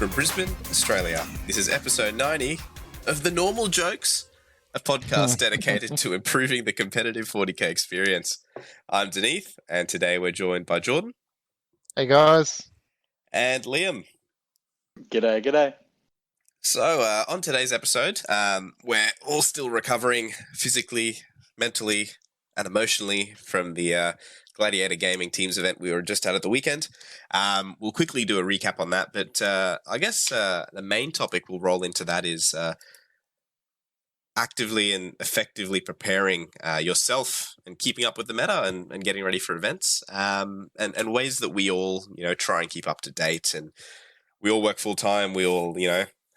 From Brisbane, Australia, this is episode 90 of The Normal Jokes, a podcast dedicated to improving the competitive 40k experience. I'm Denise, and today we're joined by Jordan. Hey guys. And Liam. G'day. So, on today's episode, we're all still recovering physically, mentally, and emotionally from the Gladiator Gaming Teams event we were just at the weekend. We'll quickly do a recap on that, but I guess the main topic we'll roll into that is actively and effectively preparing yourself and keeping up with the meta and getting ready for events, and ways that we all, try and keep up to date. And we all work full time. We all,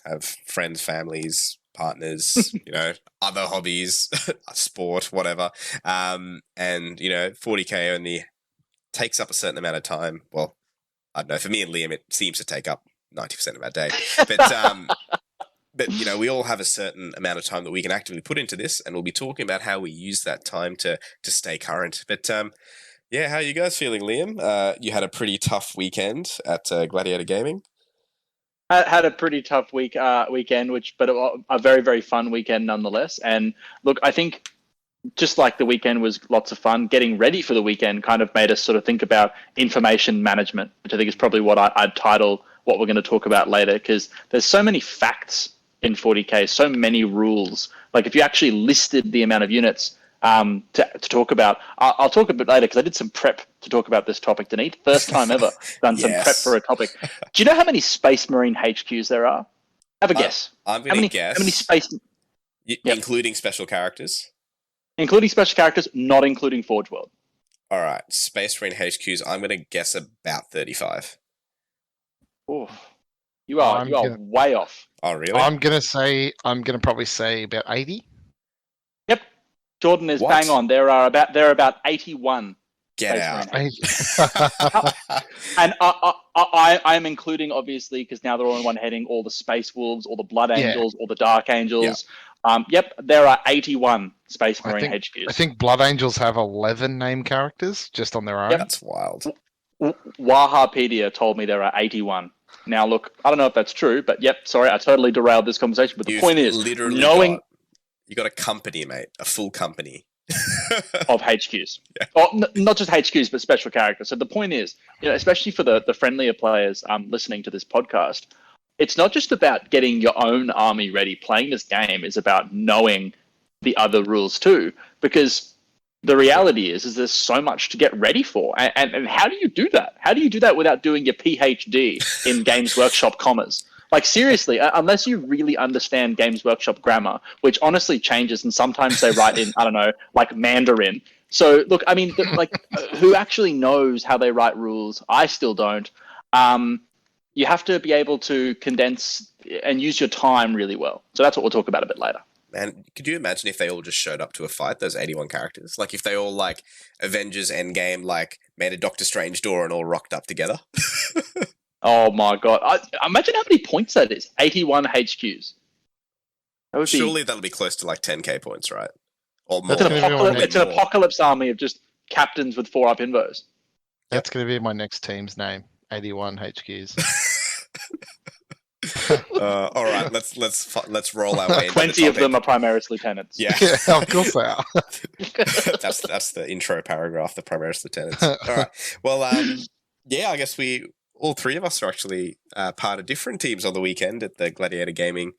have friends, families, partners, other hobbies, sport, whatever. And, 40k only takes up a certain amount of time. Well, I don't know. For me and Liam, it seems to take up 90% of our day. But, we all have a certain amount of time that we can actively put into this, and we'll be talking about how we use that time to stay current. But, how are you guys feeling, Liam? You had a pretty tough weekend at Gladiator Gaming. I had a pretty tough weekend, but a very, very fun weekend nonetheless. And look, I think just like the weekend was lots of fun, getting ready for the weekend kind of made us sort of think about information management, which I think is probably what I'd title what we're going to talk about later, because there's so many facts in 40k, so many rules. Like if you actually listed the amount of units to talk about, I'll talk a bit later because I did some prep to talk about this topic, Denise. First time ever done some prep for a topic. Do you know how many Space Marine HQs there are? Have a guess. I'm going to guess. How many space? Including special characters? Including special characters, not including Forge World. All right. Space Marine HQs, I'm going to guess about 35. Oh, you are way off. Oh, really? I'm gonna probably say about 80. Yep. Jordan is bang on. There are about 81. Get out. And I'm including, obviously, because now they're all in one heading, all the Space Wolves, all the Blood Angels, all the Dark Angels. There are 81 Space Marine HQs. I think Blood Angels have 11 name characters just on their own. Yep. That's wild. Wahapedia told me there are 81. Now, look, I don't know if that's true, but sorry, I totally derailed this conversation. But the point is, you got a company, mate, a full company of HQs. Yeah. Or, not just HQs, but special characters. So the point is, especially for the friendlier players listening to this podcast, it's not just about getting your own army ready. Playing this game is about knowing the other rules too, because the reality is there's so much to get ready for. And how do you do that? How do you do that without doing your PhD in Games Workshop commas? Like, seriously, unless you really understand Games Workshop grammar, which honestly changes, and sometimes they write in, I don't know, like Mandarin. So, look, I mean, who actually knows how they write rules? I still don't. You have to be able to condense and use your time really well. So that's what we'll talk about a bit later. Man, could you imagine if they all just showed up to a fight, those 81 characters? Like, if they all, like, Avengers Endgame, like, made a Doctor Strange door and all rocked up together? Oh, my God. Imagine how many points that is. 81 HQs. Surely that'll be close to, like, 10k points, right? Or more. It's an apocalypse army of just captains with 4-up invos. That's going to be my next team's name, 81 HQs. All right, let's roll our way. 20 of them are Primaris Lieutenants. Yeah, of course they are. that's the intro paragraph. The Primaris Lieutenants. All right. Well, I guess all three of us are actually part of different teams on the weekend at the Gladiator Gaming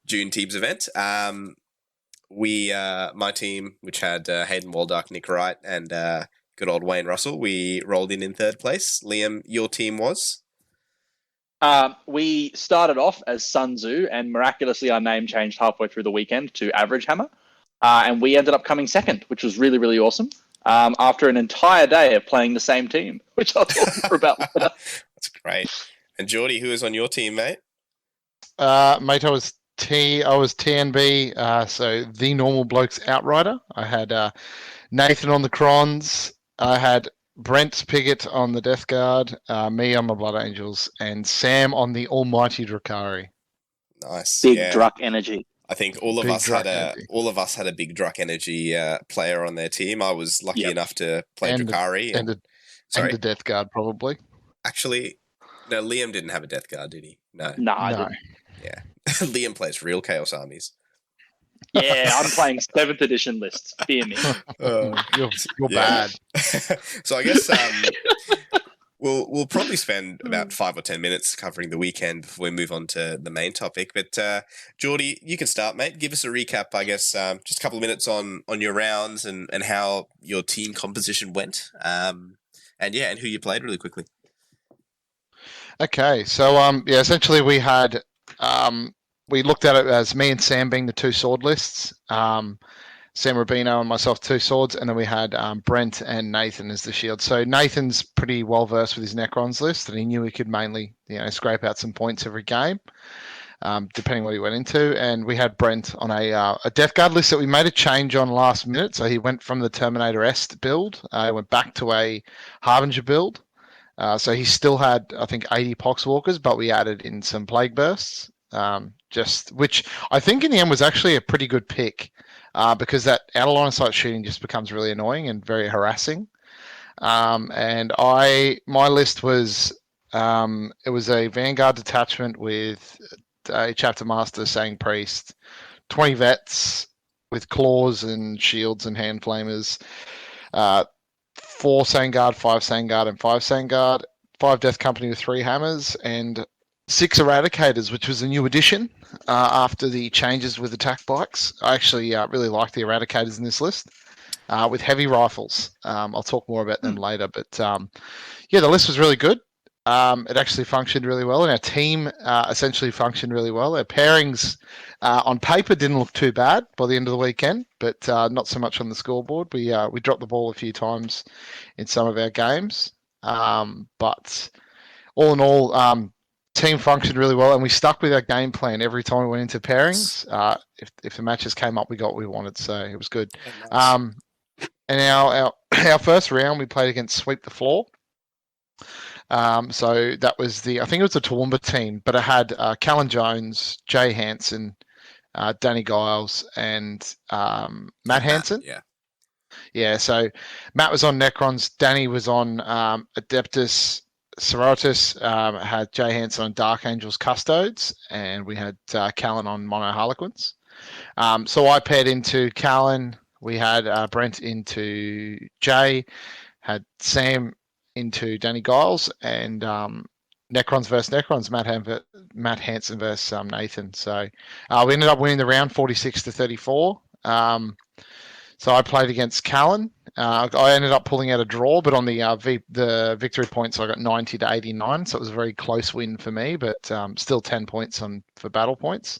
June Teams event. My team, which had Hayden Waldock, Nick Wright, and good old Wayne Russell, we rolled in third place. Liam, your team was? We started off as Sun Tzu, and miraculously our name changed halfway through the weekend to Average Hammer. And we ended up coming second, which was really, really awesome. After an entire day of playing the same team, which I'll talk more about later. That's great. And Geordie, who is on your team, mate? Mate, I was TNB, so the Normal Blokes Outrider. I had Nathan on the Crons. I had Brent Piggott on the Death Guard, me on the Blood Angels, and Sam on the Almighty Drakari. Nice. Big Druck energy. I think all of us had a big Druck energy player on their team. I was lucky enough to play Drakari and the Death Guard probably. Actually, no, Liam didn't have a Death Guard, did he? No. No, I No. didn't. Yeah. Liam plays real Chaos Armies. Yeah, I'm playing 7th edition lists. Fear me. You're Yeah. bad. So I guess we'll probably spend about 5 or 10 minutes covering the weekend before we move on to the main topic. But Geordie, you can start, mate. Give us a recap, I guess, just a couple of minutes on your rounds and how your team composition went. And who you played really quickly. Okay, so essentially we had we looked at it as me and Sam being the two sword lists. Sam Rubino and myself, two swords, and then we had Brent and Nathan as the shield. So Nathan's pretty well versed with his Necrons list, and he knew he could mainly, scrape out some points every game, depending what he went into. And we had Brent on a Death Guard list that we made a change on last minute. So he went from the Terminator Est build, went back to a Harbinger build. So he still had, I think, 80 Poxwalkers, but we added in some Plague Bursts, which I think in the end was actually a pretty good pick. Because that out of line of sight shooting just becomes really annoying and very harassing. And my list was it was a Vanguard detachment with a Chapter Master, Sang Priest, 20 vets with claws and shields and hand flamers, 4 Sangard, 5 Sangard, and 5 Sangard, 5 Death Company with 3 hammers, and 6 Eradicators, which was a new addition after the changes with attack bikes. I actually really like the Eradicators in this list with heavy rifles. I'll talk more about them later, but the list was really good. It actually functioned really well, and our team essentially functioned really well. Our pairings on paper didn't look too bad by the end of the weekend, but not so much on the scoreboard. We dropped the ball a few times in some of our games, but all in all, team functioned really well, and we stuck with our game plan every time we went into pairings. If the matches came up, we got what we wanted, so it was good. Nice. And our first round, we played against Sweep the Floor. So that was I think it was the Toowoomba team, but it had Callan Jones, Jay Hansen, Danny Giles, and Matt Hansen. Yeah. So Matt was on Necrons, Danny was on Adeptus Sororitas, had Jay Hansen on Dark Angels Custodes, and we had Callan on Mono Harlequins. So I paired into Callan. We had Brent into Jay, had Sam into Danny Giles, and Necrons versus Necrons, Matt Hansen versus Nathan. So we ended up winning the round 46-34. So I played against Callan. I ended up pulling out a draw, but on the victory points, I got 90-89. So it was a very close win for me, but still 10 points for battle points.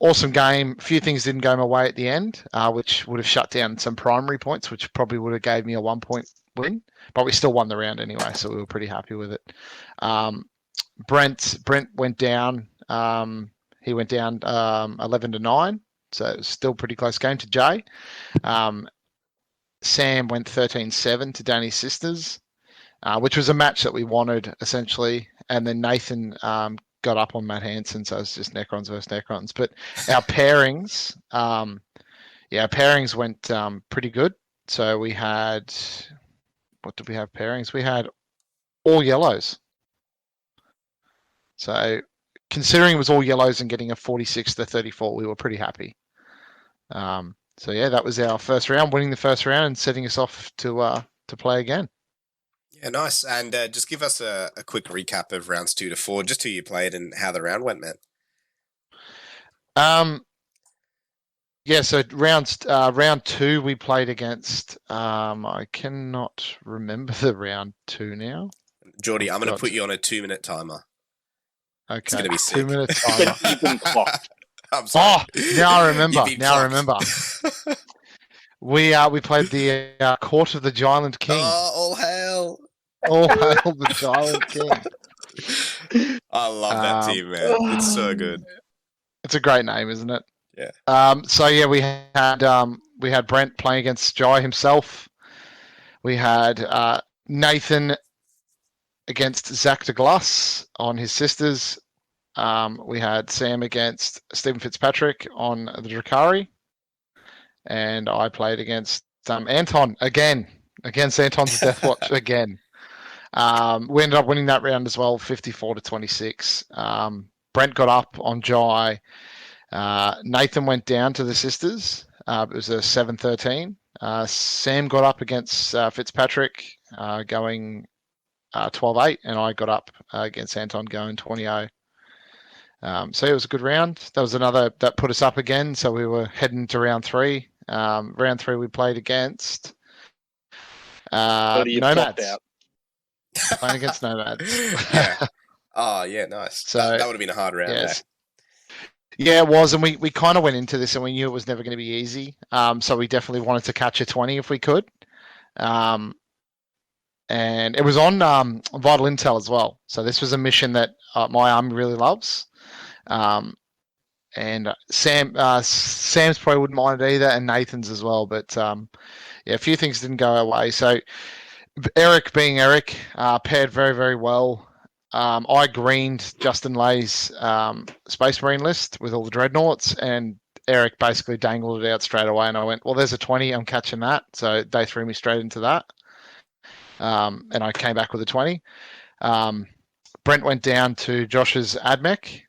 Awesome game. A few things didn't go my way at the end, which would have shut down some primary points, which probably would have gave me a 1-point win. But we still won the round anyway, so we were pretty happy with it. Brent went down. He went down 11-9. So it was still a pretty close game to Jay. Sam went 13-7 to Danny's Sisters, which was a match that we wanted, essentially. And then Nathan got up on Matt Hansen, so it was just Necrons versus Necrons. But our pairings, went pretty good. So we had, what did we have pairings? We had all yellows. So considering it was all yellows and getting a 46-34, we were pretty happy. That was our first round, winning the first round and setting us off to play again. Yeah, nice. And just give us a quick recap of rounds 2 to 4, just who you played and how the round went, man. So round 2 we played against. I cannot remember the round 2 now. Geordie, I'm going to put you on a 2-minute timer. Okay, it's going to be sick. 2-minute timer. You've been clocked. I'm sorry. Now I remember. We played the Court of the Giant King. Oh, all hail! All hail the Giant King. I love that team, man. It's so good. It's a great name, isn't it? Yeah. We had Brent playing against Jai himself. We had Nathan against Zach de Glass on his Sisters. We had Sam against Stephen Fitzpatrick on the Drakari. And I played against Anton again. Against Anton's Death Watch again. We ended up winning that round as well, 54-26. Brent got up on Jai. Nathan went down to the sisters. It was a 7-13. Sam got up against Fitzpatrick, going 12-8, and I got up against Anton, going 20-0. So it was a good round. That was another that put us up again. So we were heading to round 3. Round 3 we played against Nomads. Out. Playing against Nomads. Yeah. Oh, yeah, nice. So, that would have been a hard round. Yes. Yeah, it was, and we kind of went into this and we knew it was never going to be easy. So we definitely wanted to catch a 20 if we could. And it was on Vital Intel as well. So this was a mission that my army really loves. And Sam's probably wouldn't mind it either, and Nathan's as well. But yeah, a few things didn't go our way. So Eric, being Eric, paired very, very well. I greened Justin Lay's Space Marine list with all the dreadnoughts, and Eric basically dangled it out straight away. And I went, well, there's a 20, I'm catching that. So they threw me straight into that. And I came back with a 20. Brent went down to Josh's AdMech.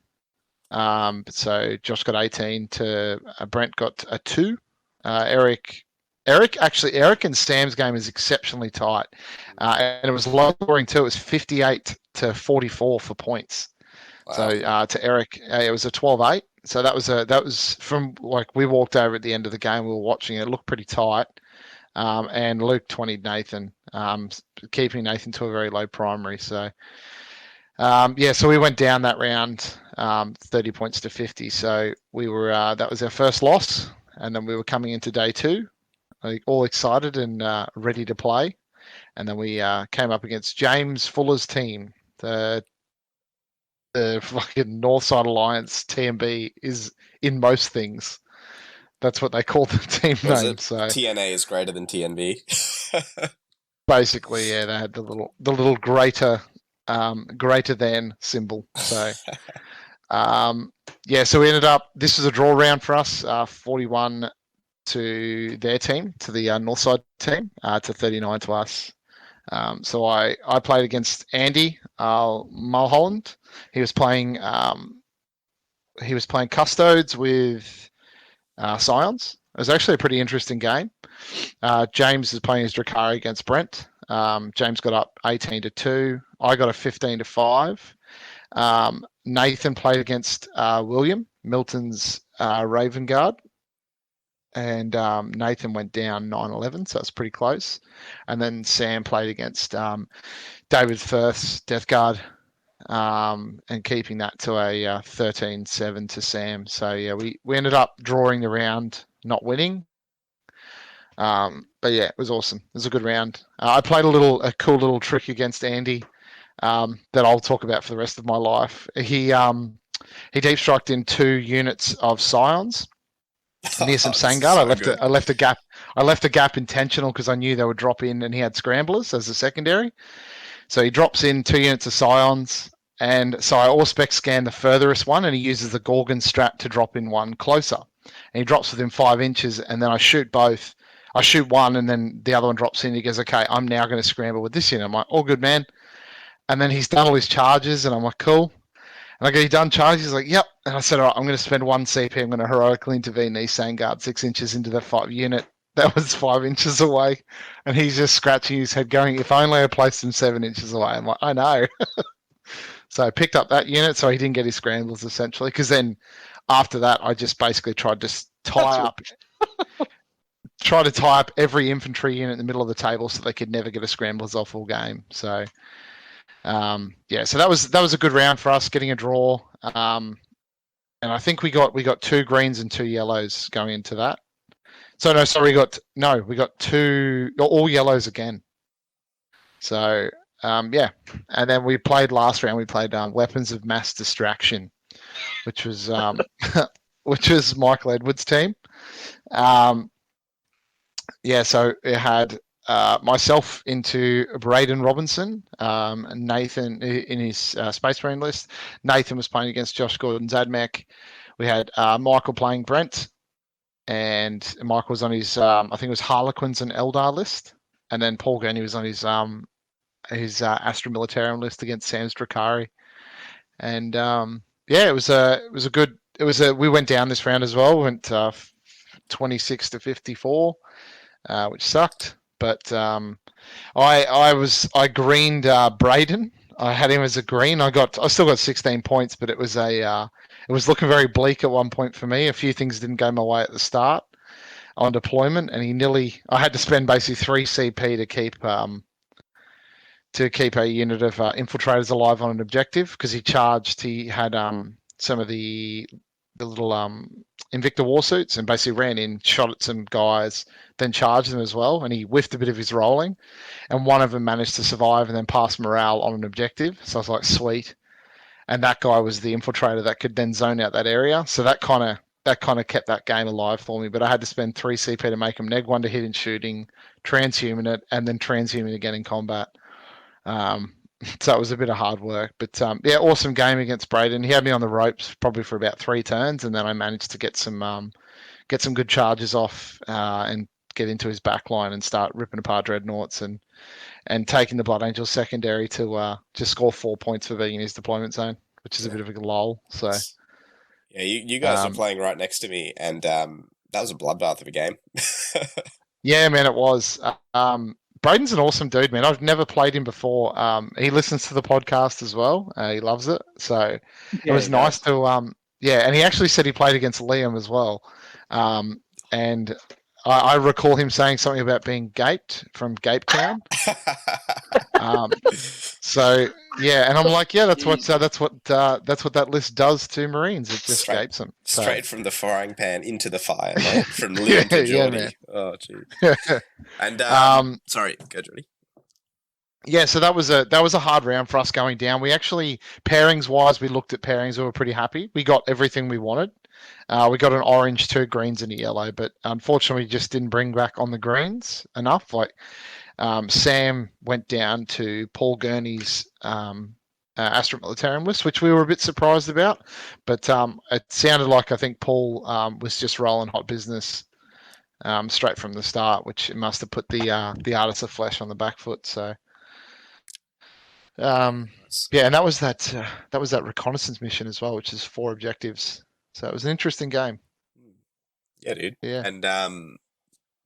So Josh got 18 to Brent got a 2. Eric and Sam's game is exceptionally tight. And it was low scoring too. It was 58-44 for points. Wow. So to Eric, it was a 12-8. So that was from, like, we walked over at the end of the game. We were watching it. It looked pretty tight. And Luke 20'd Nathan, keeping Nathan to a very low primary. So so we went down that round, 30 points to 50. So we were that was our first loss, and then we were coming into day 2, all excited and ready to play. And then we came up against James Fuller's team. The fucking Northside Alliance TMB is in most things. That's what they call the team name. So TNA is greater than TNB. Basically, yeah, they had the little greater than symbol. So so we ended up, this was a draw round for us, 41 to their team, to the Northside team, to 39 to us. So I played against Andy Mulholland. He was playing Custodes with Scions. It was actually a pretty interesting game. James is playing as Drakari against Brent. James got up 18-2. I got a 15-5. Nathan played against William, Milton's Raven Guard. And Nathan went down 9-11, so it's pretty close. And then Sam played against David Firth's Death Guard, and keeping that to a 13-7 to Sam. So yeah, we ended up drawing the round, not winning. But yeah, it was awesome. It was a good round. I played a cool little trick against Andy that I'll talk about for the rest of my life. He deep struck in 2 units of Scions near some Sangard. I left a gap intentional because I knew they would drop in, and he had scramblers as a secondary. So he drops in 2 units of Scions, and so I all-spec scan the furthest one, and he uses the Gorgon strap to drop in one closer. And he drops within 5 inches, and then I shoot both. I shoot one, and then the other one drops in. He goes, okay, I'm now going to scramble with this unit. I'm like, all good, man. And then he's done all his charges, and I'm like, cool. And I go, you done charges? He's like, yep. And I said, all right, I'm going to spend 1 CP. I'm going to heroically intervene these Sangard 6 inches into the 5 unit. That was 5 inches away. And he's just scratching his head going, if only I placed him 7 inches away. I'm like, I know. So I picked up that unit so he didn't get his scrambles, essentially. Because then after that, I just basically tried to tie up every infantry unit in the middle of the table so they could never get a scramblers off all game. So so that was a good round for us, getting a draw. And I think we got 2 greens and 2 yellows going into that. So we got 2 all yellows again. So and then we played last round. We played Weapons of Mass Distraction, which was Michael Edwards' team. So it had myself into Braden Robinson, Nathan in his Space Marine list. Nathan was playing against Josh Gordon's AdMech. We had Michael playing Brent, and Michael was on his I think it was Harlequins and Eldar list, and then Paul Gurney was on his his Astra Militarum list against Sam's Drakari, and yeah, it was a good. We went down this round as well. We went 26 to 54, which sucked. But I greened Braden. I had him as a green. I still got 16 points, but it was it was looking very bleak at one point for me. A few things didn't go my way at the start on deployment, and I had to spend basically 3 CP to keep a unit of infiltrators alive on an objective, because he had some of the little Invicta warsuits and basically ran in, shot at some guys, then charged them as well, and he whiffed a bit of his rolling, and one of them managed to survive and then pass morale on an objective. So I was like, sweet. And that guy was the infiltrator that could then zone out that area. So that kind of kept that game alive for me. But I had to spend 3 CP to make him neg 1 to hit in shooting, transhuman it, and then transhuman again in combat. So it was a bit of hard work, but yeah, awesome game against Braden. He had me on the ropes probably for about 3 turns, and then I managed to get some good charges off and get into his back line and start ripping apart dreadnoughts and taking the Blood Angel secondary to just score 4 points for being in his deployment zone, which is a bit of a lull. So yeah, you guys were playing right next to me, and that was a bloodbath of a game. Yeah, man, it was. Braden's an awesome dude, man. I've never played him before. He listens to the podcast as well. He loves it. So it was nice to, yeah. And he actually said he played against Liam as well. And I recall him saying something about being gaped from Gape Town. So yeah, and I'm like, yeah, that's what that list does to Marines. It just gapes them. So. Straight from the frying pan into the fire, mate. From Liam to Geordie. Yeah, oh, geez. And sorry, go Geordie. Yeah, so that was a hard round for us going down. We actually, pairings wise, we looked at pairings. We were pretty happy. We got everything we wanted. We got an orange, 2 greens, and a yellow, but unfortunately, we just didn't bring back on the greens enough. Like Sam went down to Paul Gurney's Astra Militarum list, which we were a bit surprised about. But it sounded like I think Paul was just rolling hot business straight from the start, which must have put the Artists of Flesh on the back foot. So. Yeah, and that was that reconnaissance mission as well, which is 4 objectives. So it was an interesting game. Yeah, dude. Yeah, and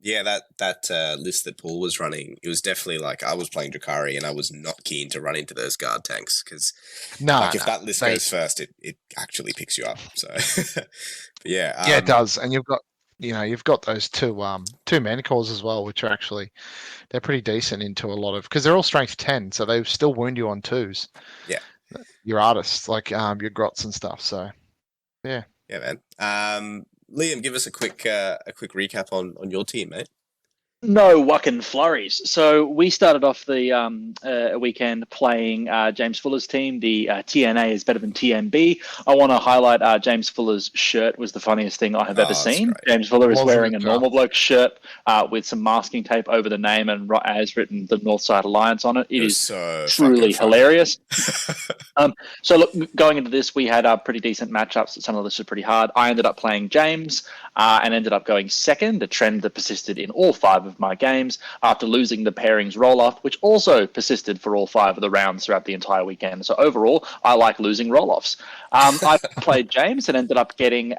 yeah, that list that Paul was running, it was definitely like I was playing Drakari and I was not keen to run into those guard tanks because if that list goes first, it actually picks you up. So but yeah, yeah, it does, and you've got those two Manicores as well, which are actually they're pretty decent into a lot of because they're all strength 10, so they still wound you on 2s. Yeah, your artists like your grots and stuff. So yeah, man. Liam, give us a quick recap on your team, mate. No wucking flurries. So we started off the weekend playing James Fuller's team. The TNA is better than TNB. I want to highlight James Fuller's shirt was the funniest thing I have ever seen. Great. James Fuller is wearing a normal bloke shirt with some masking tape over the name and as written the Northside Alliance on it. It is so truly hilarious. So look, going into this, we had pretty decent matchups. Some of this were pretty hard. I ended up playing James and ended up going second, a trend that persisted in all 5 of my games after losing the pairings roll-off, which also persisted for all 5 of the rounds throughout the entire weekend. So overall, I like losing roll-offs. I played James and ended up getting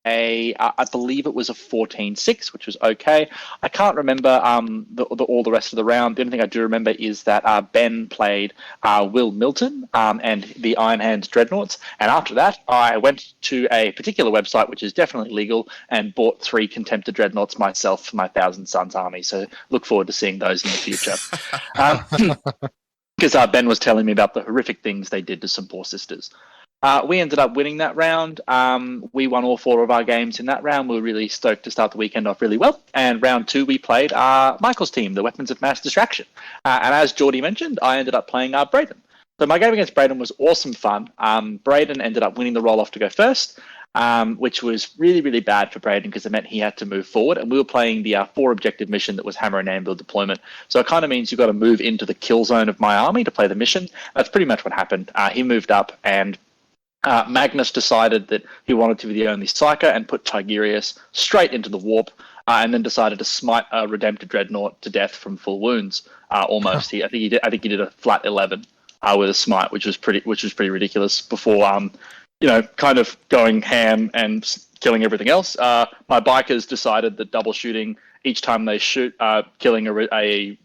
I believe it was a 14-6, which was okay. I can't remember all the rest of the round. The only thing I do remember is that Ben played Will Milton and the Iron Hands Dreadnoughts. And after that, I went to a particular website, which is definitely legal, and bought 3 Contemptor Dreadnoughts myself for my Thousand Suns army. So look forward to seeing those in the future. Because Ben was telling me about the horrific things they did to some poor sisters. We ended up winning that round. We won all 4 of our games in that round. We were really stoked to start the weekend off really well. And round 2, we played Michael's team, the Weapons of Mass Distraction. And as Geordie mentioned, I ended up playing Braden. So my game against Braden was awesome fun. Braden ended up winning the roll-off to go first, which was really, really bad for Braden because it meant he had to move forward. And we were playing the 4-objective mission that was Hammer and Anvil deployment. So it kind of means you've got to move into the kill zone of my army to play the mission. That's pretty much what happened. He moved up and Magnus decided that he wanted to be the only psyker and put Tigerius straight into the warp. and then decided to smite a Redempted Dreadnought to death from full wounds. Almost, I think he did a flat 11 with a smite, which was pretty ridiculous. Before kind of going ham and killing everything else. My bikers decided that double shooting each time they shoot, killing a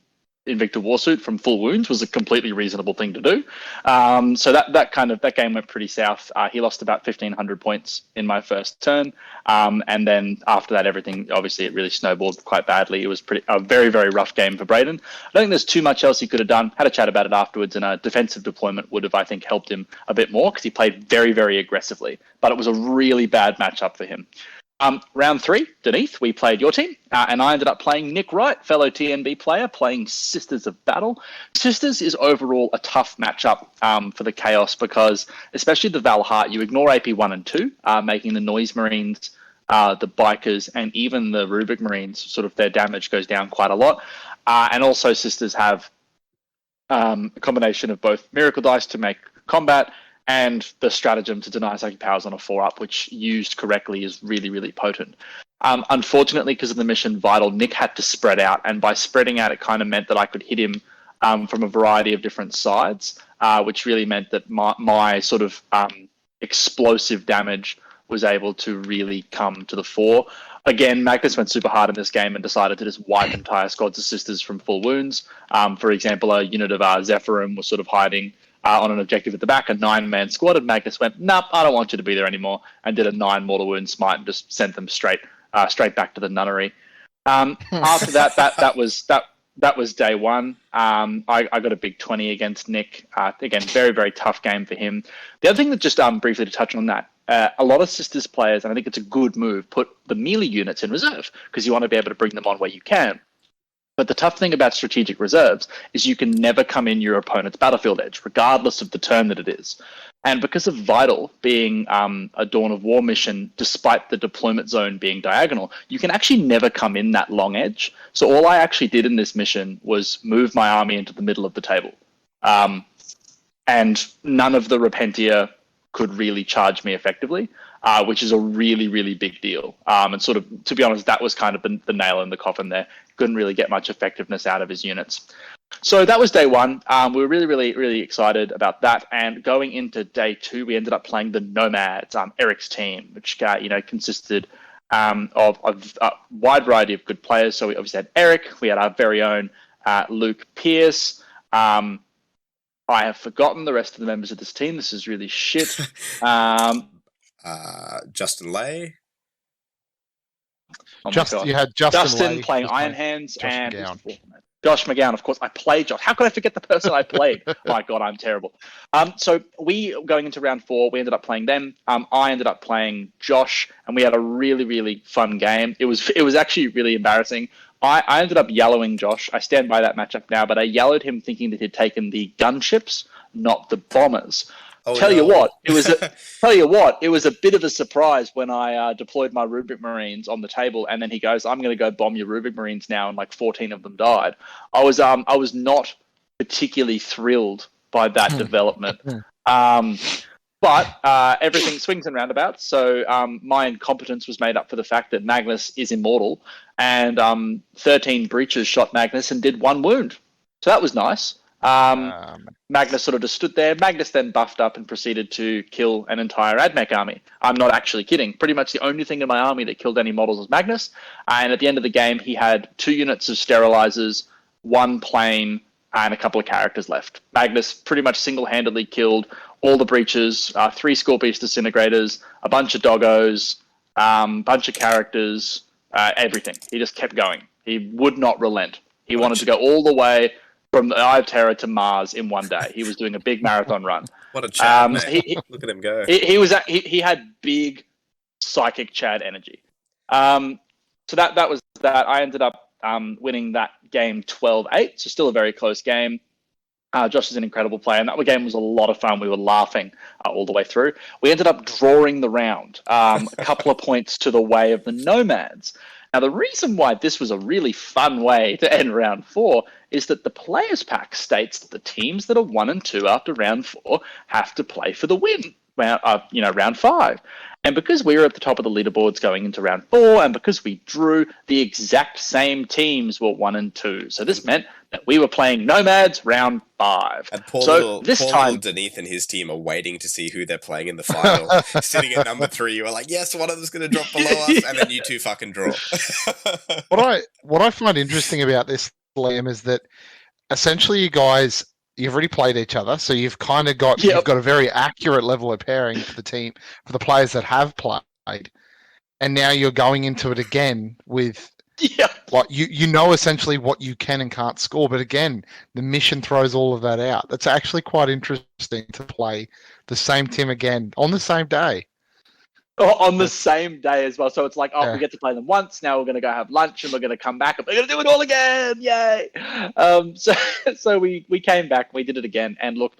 Invicta Warsuit from full wounds was a completely reasonable thing to do. So that game went pretty south. He lost about 1,500 points in my first turn, and then after that, everything obviously it really snowballed quite badly. It was a very, very rough game for Braden. I don't think there's too much else he could have done. Had a chat about it afterwards, and a defensive deployment would have, I think, helped him a bit more because he played very, very aggressively. But it was a really bad matchup for him. Round 3, Denise, we played your team, and I ended up playing Nick Wright, fellow TNB player, playing Sisters of Battle. Sisters is overall a tough matchup for the Chaos because, especially the Valhart, you ignore AP 1 and 2, making the Noise Marines, the Bikers, and even the Rubik Marines, sort of their damage goes down quite a lot. And also Sisters have a combination of both Miracle Dice to make combat and the stratagem to deny psychic powers on a 4-up, which used correctly is really, really potent. Unfortunately, because of the mission Vital, Nick had to spread out, and by spreading out, it kind of meant that I could hit him from a variety of different sides, which really meant that my sort of explosive damage was able to really come to the fore. Again, Magnus went super hard in this game and decided to just wipe entire squads of Sisters from full wounds. For example, a unit of Zephyrim was sort of hiding on an objective at the back, a 9-man squad, and Magnus went, nope, I don't want you to be there anymore, and did a 9 mortal wound smite and just sent them straight back to the nunnery. After that was day 1. I got a big 20 against Nick. Again, very, very tough game for him. The other thing that just briefly to touch on that, a lot of Sisters players, and I think it's a good move, put the melee units in reserve because you want to be able to bring them on where you can. But the tough thing about strategic reserves is you can never come in your opponent's battlefield edge, regardless of the turn that it is. And because of Vital being a Dawn of War mission, despite the deployment zone being diagonal, you can actually never come in that long edge. So all I actually did in this mission was move my army into the middle of the table. And none of the Repentia could really charge me effectively, which is a really, really big deal. And sort of, to be honest, that was kind of the nail in the coffin there. Couldn't really get much effectiveness out of his units. So that was day 1. We were really, really, really excited about that. And going into day 2, we ended up playing the Nomads, Eric's team, which consisted of a wide variety of good players. So we obviously had Eric. We had our very own Luke Pierce. I have forgotten the rest of the members of this team. This is really shit. Justin Lay. Oh You had Justin Lay, playing Iron Hands, Josh and McGowan. Josh McGowan, of course. I played Josh. How could I forget the person I played? My God, I'm terrible. So we, going into round 4, we ended up playing them. I ended up playing Josh, and we had a really, really fun game. It was actually really embarrassing. I ended up yellowing Josh. I stand by that matchup now, but I yellowed him thinking that he'd taken the gunships, not the bombers. Tell you what, it was a bit of a surprise when I deployed my Rubik Marines on the table, and then he goes, "I'm going to go bomb your Rubik Marines now," and like 14 of them died. I was not particularly thrilled by that development. But everything swings and roundabouts. So my incompetence was made up for the fact that Magnus is immortal, and 13 breaches shot Magnus and did 1 wound. So that was nice. Magnus sort of just stood there. Magnus then buffed up and proceeded to kill an entire AdMech army. I'm not actually kidding. Pretty much the only thing in my army that killed any models was Magnus. And at the end of the game, he had 2 units of sterilizers, 1 plane, and a couple of characters left. Magnus pretty much single-handedly killed all the breaches, 3 Scorpius disintegrators, a bunch of doggos, bunch of characters, everything. He just kept going. He would not relent. He wanted to go all the way from the Eye of Terror to Mars in one day. He was doing a big marathon run. What a Chad, look at him go. He had big psychic Chad energy. So that was that. I ended up winning that game 12-8, so still a very close game. Josh is an incredible player, and that game was a lot of fun. We were laughing all the way through. We ended up drawing the round, a couple of points to the way of the Nomads. Now, the reason why this was a really fun way to end round 4 is that the Players Pack states that the teams that are 1 and 2 after round 4 have to play for the win. round 5. And because we were at the top of the leaderboards going into round 4, and because we drew, the exact same teams were 1 and 2. So this meant that we were playing Nomads round 5. And poor So little Denise and his team are waiting to see who they're playing in the final. Sitting at number 3, you were like, yes, one of them's going to drop below us, and then you two fucking draw. What I find interesting about this, Liam, is that essentially you guys, you've already played each other, so you've kind of got you've got a very accurate level of pairing for the team, for the players that have played, and now you're going into it again with like you know essentially what you can and can't score, but again the mission throws all of that out. That's actually quite interesting to play the same team again on the same day. On the same day as well. So it's like, we get to play them once. Now we're going to go have lunch and we're going to come back and we're going to do it all again. Yay. So we came back, we did it again. And look,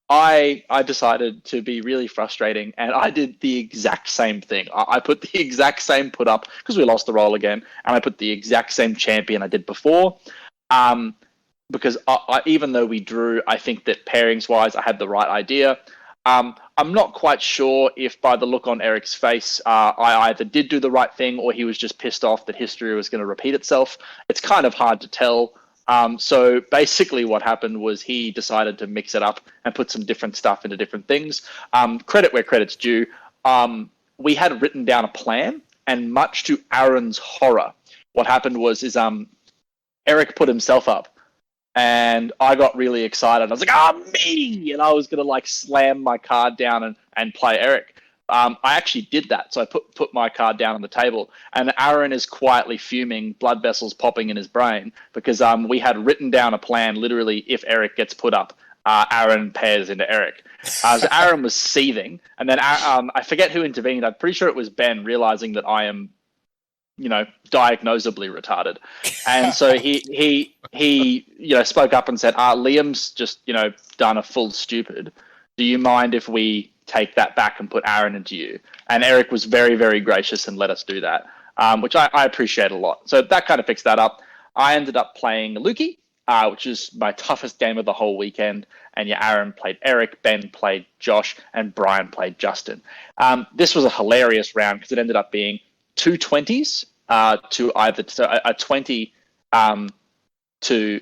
I decided to be really frustrating and I did the exact same thing. I put the exact same put up because we lost the roll again. And I put the exact same champion I did before. Because even though we drew, I think that pairings wise, I had the right idea. I'm not quite sure if by the look on Eric's face, I either did do the right thing or he was just pissed off that history was going to repeat itself. It's kind of hard to tell. So basically what happened was he decided to mix it up and put some different stuff into different things. Credit where credit's due. We had written down a plan, and much to Aaron's horror, what happened was Eric put himself up. And I got really excited. I was like, me! And I was going to slam my card down and play Eric. I actually did that. So I put my card down on the table. And Aaron is quietly fuming, blood vessels popping in his brain, because we had written down a plan, literally, if Eric gets put up, Aaron pairs into Eric. So Aaron was seething. And then I forget who intervened. I'm pretty sure it was Ben, realizing that I am diagnosably retarded. And so he spoke up and said, Liam's just, done a full stupid. Do you mind if we take that back and put Aaron into you? And Eric was very, very gracious and let us do that, which I appreciate a lot. So that kind of fixed that up. I ended up playing Lukey, which is my toughest game of the whole weekend. And Aaron played Eric, Ben played Josh, and Brian played Justin. This was a hilarious round because it ended up being 2 20s to either a 20 to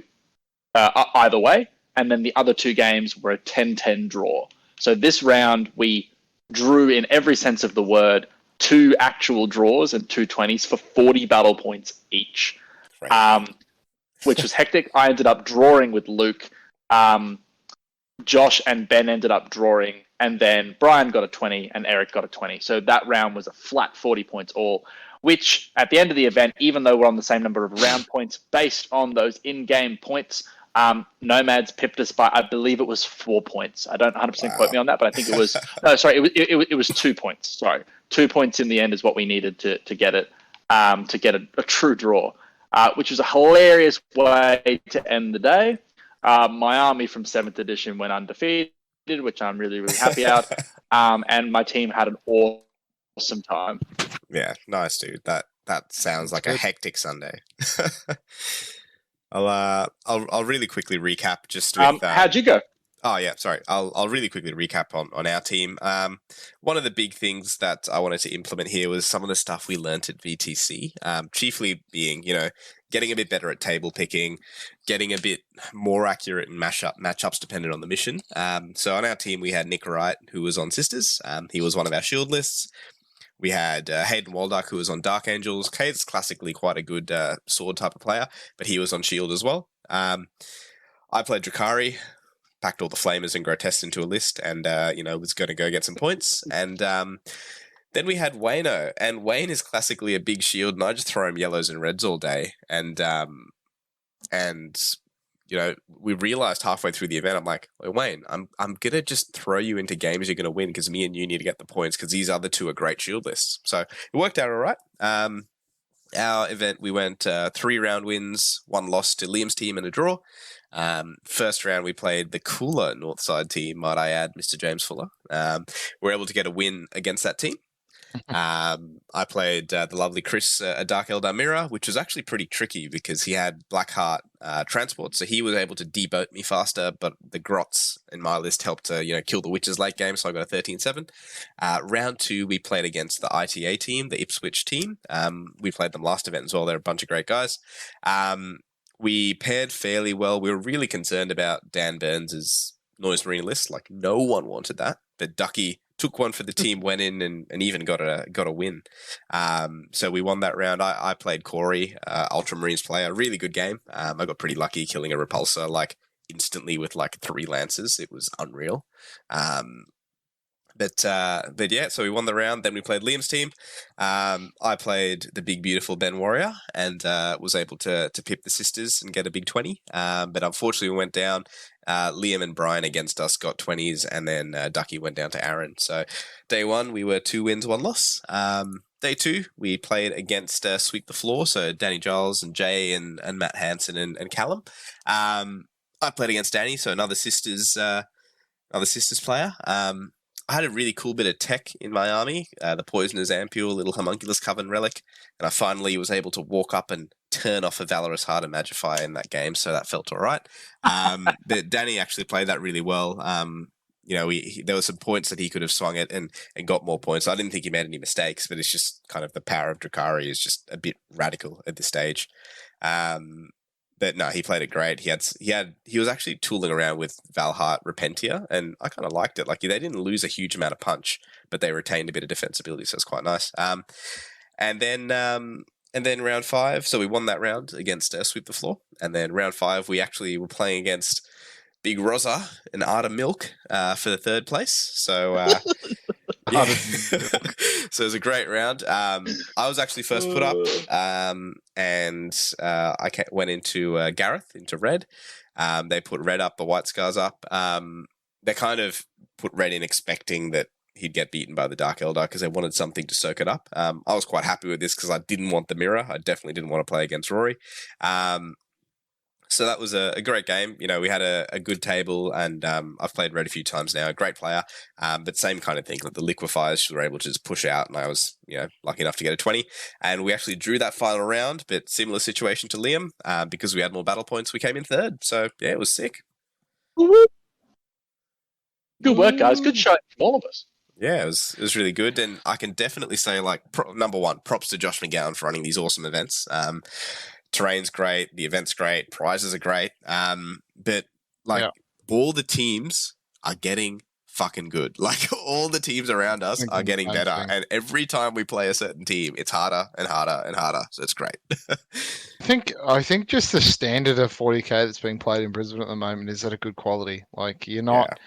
either way, and then the other 2 games were a 10-10 draw. So this round we drew in every sense of the word 2 actual draws and 2 20s for 40 battle points each, which was hectic. I ended up drawing with Luke. Josh and Ben ended up drawing, and then Brian got a 20 and Eric got a 20. So that round was a flat 40 points all, which at the end of the event, even though we're on the same number of round points based on those in-game points, Nomads pipped us by, I believe it was 4 points. I don't 100% quote me on that, but I think it was, it was 2 points. Sorry. 2 points in the end is what we needed to get it, to get a true draw, which was a hilarious way to end the day. My army from 7th edition went undefeated, which I'm really, really happy about. And my team had an awesome time. Yeah, nice, dude. That sounds like a hectic Sunday. I'll really quickly recap just with how'd you go? Oh yeah, sorry. I'll really quickly recap on our team. One of the big things that I wanted to implement here was some of the stuff we learnt at VTC. Chiefly being, getting a bit better at table picking, getting a bit more accurate in matchups dependent on the mission. So on our team we had Nick Wright, who was on Sisters. He was one of our shield lists. We had Hayden Waldock, who was on Dark Angels. Kate's classically quite a good sword type of player, but he was on shield as well. I played Drakari, packed all the flamers and grotesques into a list, and was going to go get some points. And then we had Wayno, and Wayne is classically a big shield, and I just throw him yellows and reds all day. And we realized halfway through the event, I'm like, Wayne, I'm gonna just throw you into games you're gonna win because me and you need to get the points because these other 2 are great shield lists. So it worked out all right. Our event, we went 3 round wins, 1 loss to Liam's team and a draw. First round, we played the cooler Northside team, might I add, Mr. James Fuller. We're able to get a win against that team. I played the lovely Chris, a Dark Eldar Mirror, which was actually pretty tricky because he had Blackheart transport, so he was able to deboat me faster, but the Grots in my list helped to, kill the Witches late game, so I got a 13-7. Round 2, we played against the ITA team, the Ipswich team. We played them last event as well. They're a bunch of great guys. We paired fairly well. We were really concerned about Dan Burns' Noise Marine list. Like, no one wanted that, but Ducky took one for the team, went in and even got a win. So we won that round. I played Corey, Ultramarines player, really good game. I got pretty lucky killing a repulsor like instantly with like 3 lances. It was unreal. But yeah, so we won the round. Then we played Liam's team. I played the big beautiful Ben Warrior and was able to pip the sisters and get a big 20. But unfortunately, we went down. Liam and Brian against us got 20s, and then Ducky went down to Aaron. So day 1, we were 2 wins, 1 loss. Day 2, we played against Sweep the Floor, so Danny Giles and Jay and Matt Hansen and Callum. I played against Danny, so another sisters player. I had a really cool bit of tech in my army, the Poisoner's Ampule, little Homunculus Coven relic, and I finally was able to walk up and turn off a Valorous Heart and Magify in that game, so that felt all right. But Danny actually played that really well. There were some points that he could have swung it and got more points. I didn't think he made any mistakes, but it's just kind of the power of Drakari is just a bit radical at this stage. But no, he played it great. He was actually tooling around with Valhart Repentia, and I kind of liked it. Like, they didn't lose a huge amount of punch, but they retained a bit of defensibility, so it's quite nice. And then round 5, so we won that round against Sweep the Floor. And then round 5, we actually were playing against Big Rosa and Arda Milk for the 3rd place. So yeah. So it was a great round. I was actually first put up, and I went into Gareth, into red. They put red up, the White Scars up. They kind of put red in expecting that he'd get beaten by the Dark Eldar because they wanted something to soak it up. I was quite happy with this because I didn't want the mirror. I definitely didn't want to play against Rory. So that was a great game. We had a good table, and I've played red a few times now. Great player, but same kind of thing. Like the liquefiers were able to just push out, and I was lucky enough to get a 20. And we actually drew that final round, but similar situation to Liam because we had more battle points. We came in 3rd, so yeah, it was sick. Good work, guys. Good show from all of us. Yeah, it was really good, and I can definitely say, like, number 1, props to Josh McGowan for running these awesome events. Terrain's great, the event's great, prizes are great, but all the teams are getting fucking good. Like, all the teams around us are getting better, and every time we play a certain team, it's harder and harder and harder. So it's great. I think just the standard of 40k that's being played in Brisbane at the moment is at a good quality. Like, you're not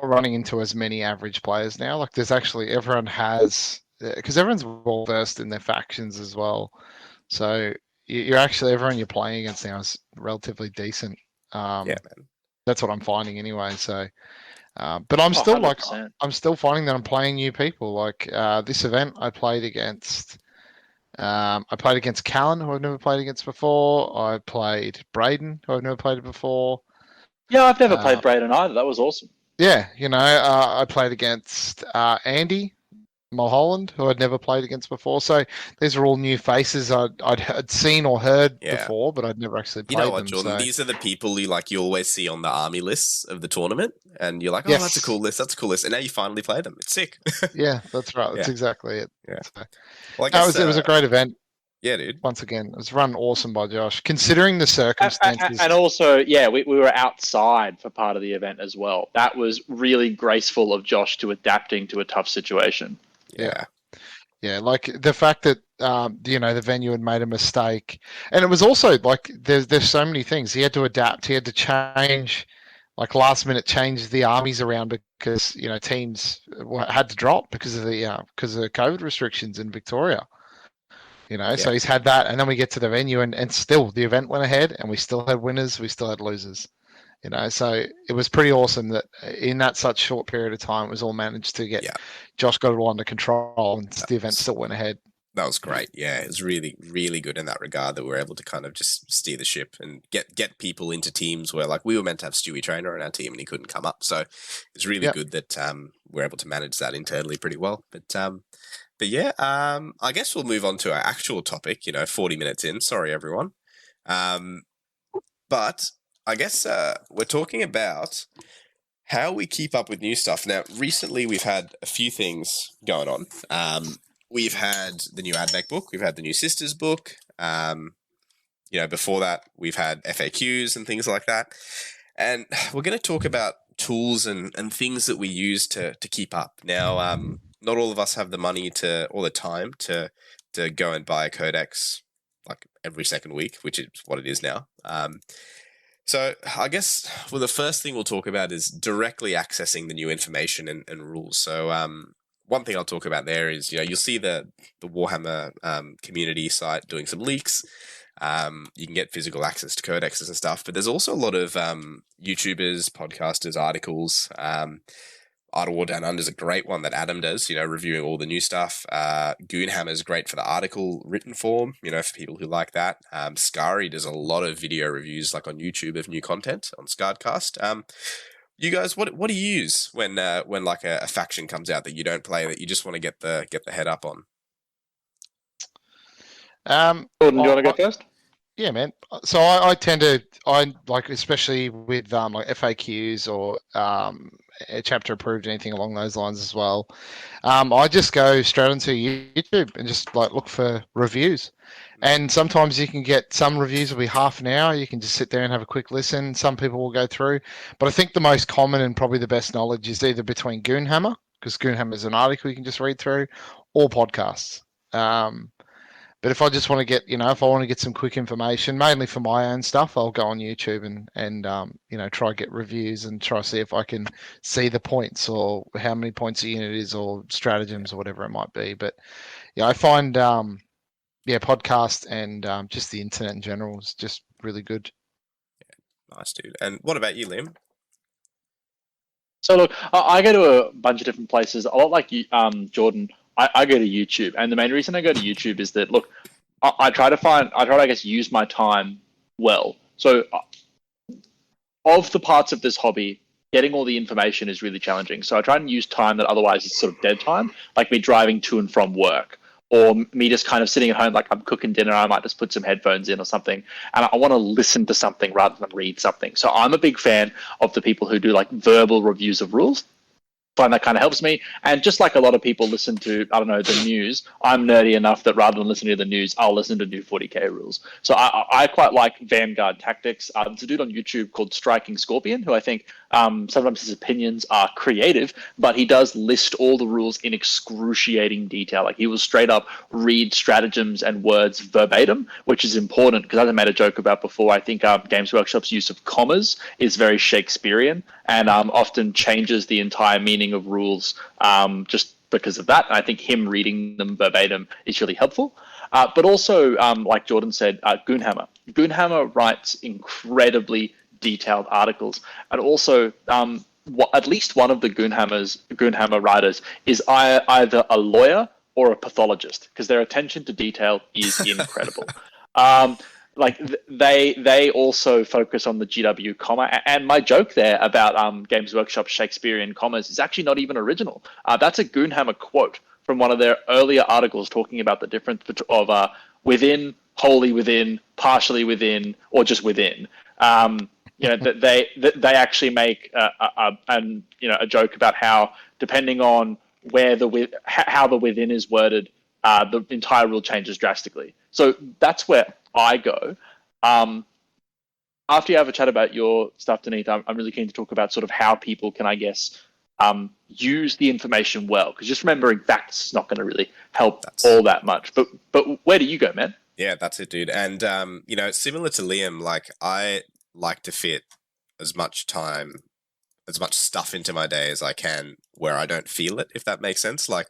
running into as many average players now. Like, there's actually everyone has, because everyone's well versed in their factions as well. So you're actually, everyone you're playing against now is relatively decent. Man. That's what I'm finding anyway. So, but I'm still 100%. I'm still finding that I'm playing new people. Like this event, I played against Callan, who I've never played against before. I played Braden, who I've never played before. Yeah, I've never played Braden either. That was awesome. Yeah, I played against Andy Mulholland, who I'd never played against before. So these are all new faces I'd seen or heard before, but I'd never actually played them. You know what, Jordan? So. These are the people you always see on the army lists of the tournament, and you're like, oh, that's a cool list, and now you finally play them. It's sick. Yeah, that's right. That's exactly it. Yeah. So, well, I guess, it was a great event. Yeah, dude. Once again, it was run awesome by Josh, considering the circumstances. And also, we were outside for part of the event as well. That was really graceful of Josh to adapting to a tough situation. Yeah, like the fact that the venue had made a mistake, and it was also like there's so many things he had to adapt. He had to change, like last minute change the armies around because teams had to drop because of the COVID restrictions in Victoria. So he's had that, and then we get to the venue, and still the event went ahead, and we still had winners, we still had losers. So it was pretty awesome that in that such short period of time, it was all managed to get. Josh got it all under control, and the event still went ahead. That was great. Yeah, it was really, really good in that regard that we were able to kind of just steer the ship and get people into teams where, like, we were meant to have Stewie Trainer on our team and he couldn't come up. So it's really Yep. good that we're able to manage that internally pretty well. But yeah, I guess we'll move on to our actual topic. 40 minutes in. Sorry, everyone. But I guess we're talking about how we keep up with new stuff. Now, recently we've had a few things going on. We've had the new AdMech book. We've had the new Sisters book. Before that, we've had FAQs and things like that. And we're going to talk about tools and things that we use to keep up. Now, not all of us have the money or the time to go and buy a codex like every second week, which is what it is now. So I guess the first thing we'll talk about is directly accessing the new information and rules. So one thing I'll talk about there is, you'll see the Warhammer community site doing some leaks. You can get physical access to codexes and stuff, but there's also a lot of YouTubers, podcasters, articles. Art of War Down Under is a great one that Adam does, reviewing all the new stuff. Goonhammer is great for the article written form, for people who like that. Scary does a lot of video reviews, like on YouTube, of new content on Scardcast. You guys, what do you use when like a faction comes out that you don't play, that you just want to get the head up on? Gordon, do you want to go first? Yeah, man. So I tend to, like, especially with like FAQs or a chapter approved, anything along those lines as well. I just go straight onto YouTube and just like look for reviews. And sometimes you can get some reviews will be half an hour. You can just sit there and have a quick listen. Some people will go through, but I think the most common and probably the best knowledge is either between Goonhammer, because Goonhammer is an article you can just read through, or podcasts. But if I just want to get, if I want to get some quick information, mainly for my own stuff, I'll go on YouTube and try to get reviews and try to see if I can see the points or how many points a unit is or stratagems or whatever it might be. But yeah, I find, podcast and just the internet in general is just really good. Yeah, nice, dude. And what about you, Liam? So look, I go to a bunch of different places. A lot like you, Jordan. I go to YouTube, and the main reason I go to YouTube is that, look, I try to use my time well. So of the parts of this hobby, getting all the information is really challenging. So I try and use time that otherwise is sort of dead time, like me driving to and from work, or me just kind of sitting at home, like I'm cooking dinner. I might just put some headphones in or something, and I want to listen to something rather than read something. So I'm a big fan of the people who do like verbal reviews of rules. Find that kind of helps me. And just like a lot of people listen to, I don't know, the news, I'm nerdy enough that rather than listening to the news, I'll listen to new 40k rules. So I quite like Vanguard Tactics. There's a dude on YouTube called Striking Scorpion, who I think sometimes his opinions are creative, but he does list all the rules in excruciating detail. Like, he will straight up read stratagems and words verbatim, which is important because, as I made a joke about before, I think Games Workshop's use of commas is very Shakespearean and often changes the entire meaning of rules just because of that. And I think him reading them verbatim is really helpful. But also, like Jordan said, Goonhammer. Goonhammer writes incredibly detailed articles, and also at least one of the Goonhammer writers is either a lawyer or a pathologist, because their attention to detail is incredible. They also focus on the GW comma, and my joke there about Games Workshop Shakespearean commas is actually not even original. That's a Goonhammer quote from one of their earlier articles talking about the difference of within, wholly within, partially within, or just within. They actually make a joke about how, depending on how the within is worded, the entire rule changes drastically. So that's where I go. After you have a chat about your stuff, Denise, I'm really keen to talk about sort of how people can, I guess, use the information well. Because just remembering facts is not going to really help all that much. But where do you go, man? Yeah, that's it, dude. And similar to Liam, like, I like to fit as much time, as much stuff into my day as I can where I don't feel it, if that makes sense. Like,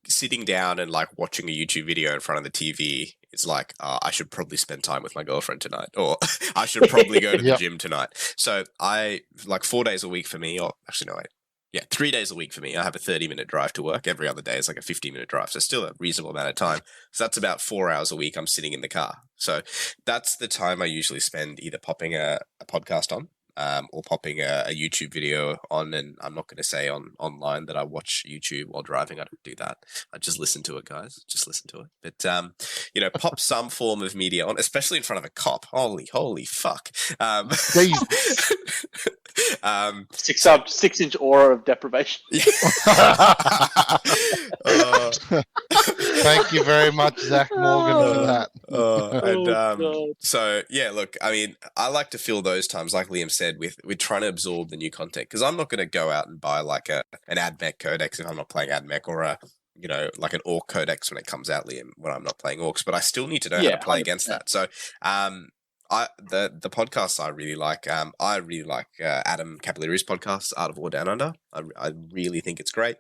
sitting down and like watching a YouTube video in front of the TV is like, I should probably spend time with my girlfriend tonight, or I should probably go to the gym tonight. So I like 4 days a week for me, or actually no, wait. 3 days a week for me. I have a 30-minute drive to work. Every other day is like a 50-minute drive. So still a reasonable amount of time. So that's about 4 hours a week I'm sitting in the car. So that's the time I usually spend either popping a podcast on, or popping a YouTube video on. And I'm not going to say online that I watch YouTube while driving. I don't do that. I just listen to it, guys. Just listen to it. But, pop some form of media on, especially in front of a cop. Holy fuck. Six 6-inch aura of deprivation. Thank you very much, Zach Morgan, for that. Look, I mean, I like to fill those times, like Liam said, with trying to absorb the new content, because I'm not going to go out and buy like an AdMech codex if I'm not playing AdMech, or like an Orc codex when it comes out, Liam, when I'm not playing Orcs. But I still need to know how to play 100%. Against that. So, the podcasts I really like. I really like Adam Capillari's podcast, Art of War Down Under. I really think it's great.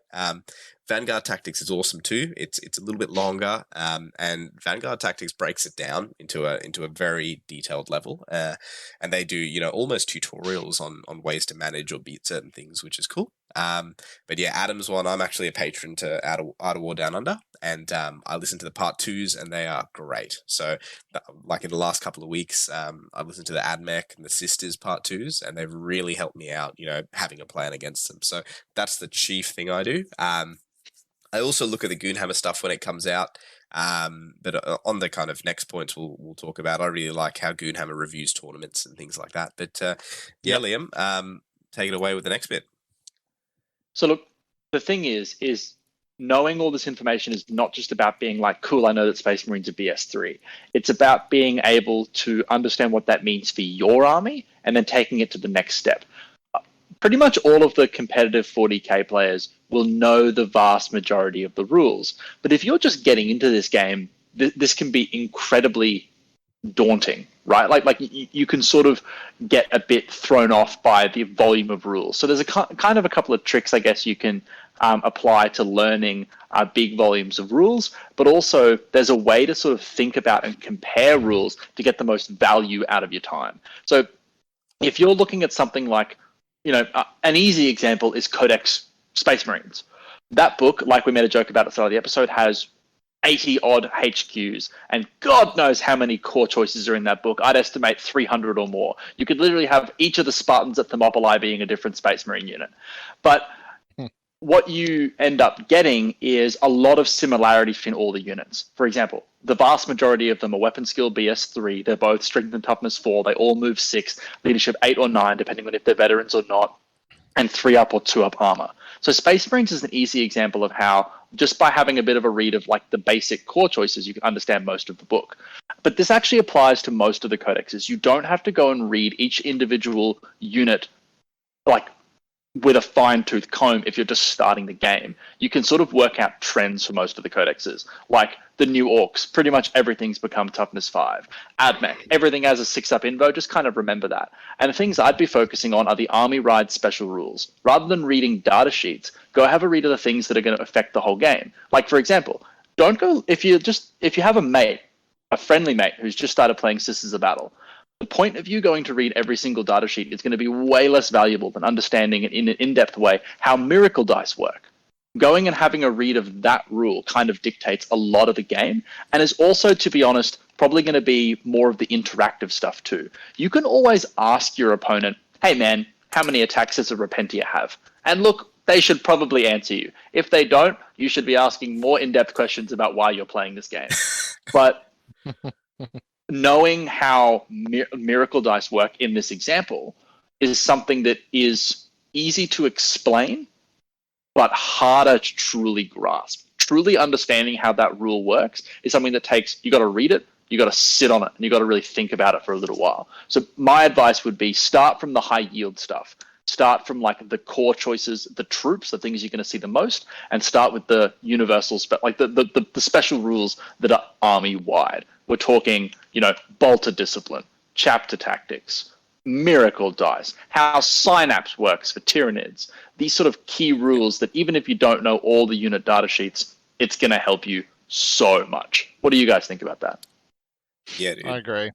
Vanguard Tactics is awesome too. It's a little bit longer, and Vanguard Tactics breaks it down into a very detailed level. And they do almost tutorials on ways to manage or beat certain things, which is cool. But yeah, Adam's one. I'm actually a patron to Art of War Down Under, and I listen to the part 2s, and they are great. So, like in the last couple of weeks, I've listened to the AdMech and the Sisters part 2s, and they've really helped me out, having a plan against them. So that's the chief thing I do. I also look at the Goonhammer stuff when it comes out. But on the kind of next points we'll talk about, I really like how Goonhammer reviews tournaments and things like that. But Liam, take it away with the next bit. So look, the thing is knowing all this information is not just about being like, cool, I know that Space Marines are BS3. It's about being able to understand what that means for your army and then taking it to the next step. Pretty much all of the competitive 40k players will know the vast majority of the rules. But if you're just getting into this game, this can be incredibly daunting, right? Like you can sort of get a bit thrown off by the volume of rules. So there's a kind of a couple of tricks, I guess, you can apply to learning big volumes of rules, but also there's a way to sort of think about and compare rules to get the most value out of your time. So if you're looking at something like, an easy example is Codex Space Marines. That book, like we made a joke about at the start of the episode, has 80 odd HQs, and God knows how many core choices are in that book. I'd estimate 300 or more. You could literally have each of the Spartans at Thermopylae being a different Space Marine unit. But what you end up getting is a lot of similarities between all the units. For example, the vast majority of them are weapon skill BS3. They're both strength and toughness 4. They all move 6, leadership 8 or 9, depending on if they're veterans or not, and 3 up or 2 up armor. So Space Marines is an easy example of how, just by having a bit of a read of like the basic core choices, you can understand most of the book. But this actually applies to most of the codexes. You don't have to go and read each individual unit like with a fine-tooth comb if you're just starting the game. You can sort of work out trends for most of the codexes. Like the new Orcs, pretty much everything's become toughness 5. AdMech, everything has a 6-up invo, just kind of remember that. And the things I'd be focusing on are the army ride special rules. Rather than reading data sheets, go have a read of the things that are going to affect the whole game. Like, for example, don't go, if you have a friendly mate who's just started playing Sisters of Battle, the point of you going to read every single data sheet is going to be way less valuable than understanding in an in-depth way how miracle dice work. Going and having a read of that rule kind of dictates a lot of the game, and is also, to be honest, probably going to be more of the interactive stuff too. You can always ask your opponent, hey man, how many attacks does a Repentia have? And look, they should probably answer you. If they don't, you should be asking more in-depth questions about why you're playing this game. But knowing how miracle dice work in this example is something that is easy to explain, but harder to truly grasp. Truly understanding how that rule works is something that takes, you got to read it, you got to sit on it, and you got to really think about it for a little while. So my advice would be start from the high yield stuff. Start from like the core choices, the troops, the things you're going to see the most, and start with the universal, like the special rules that are army wide. We're talking, bolter discipline, chapter tactics, miracle dice, how synapse works for Tyranids. These sort of key rules that even if you don't know all the unit data sheets, it's going to help you so much. What do you guys think about that? Yeah, dude. I agree.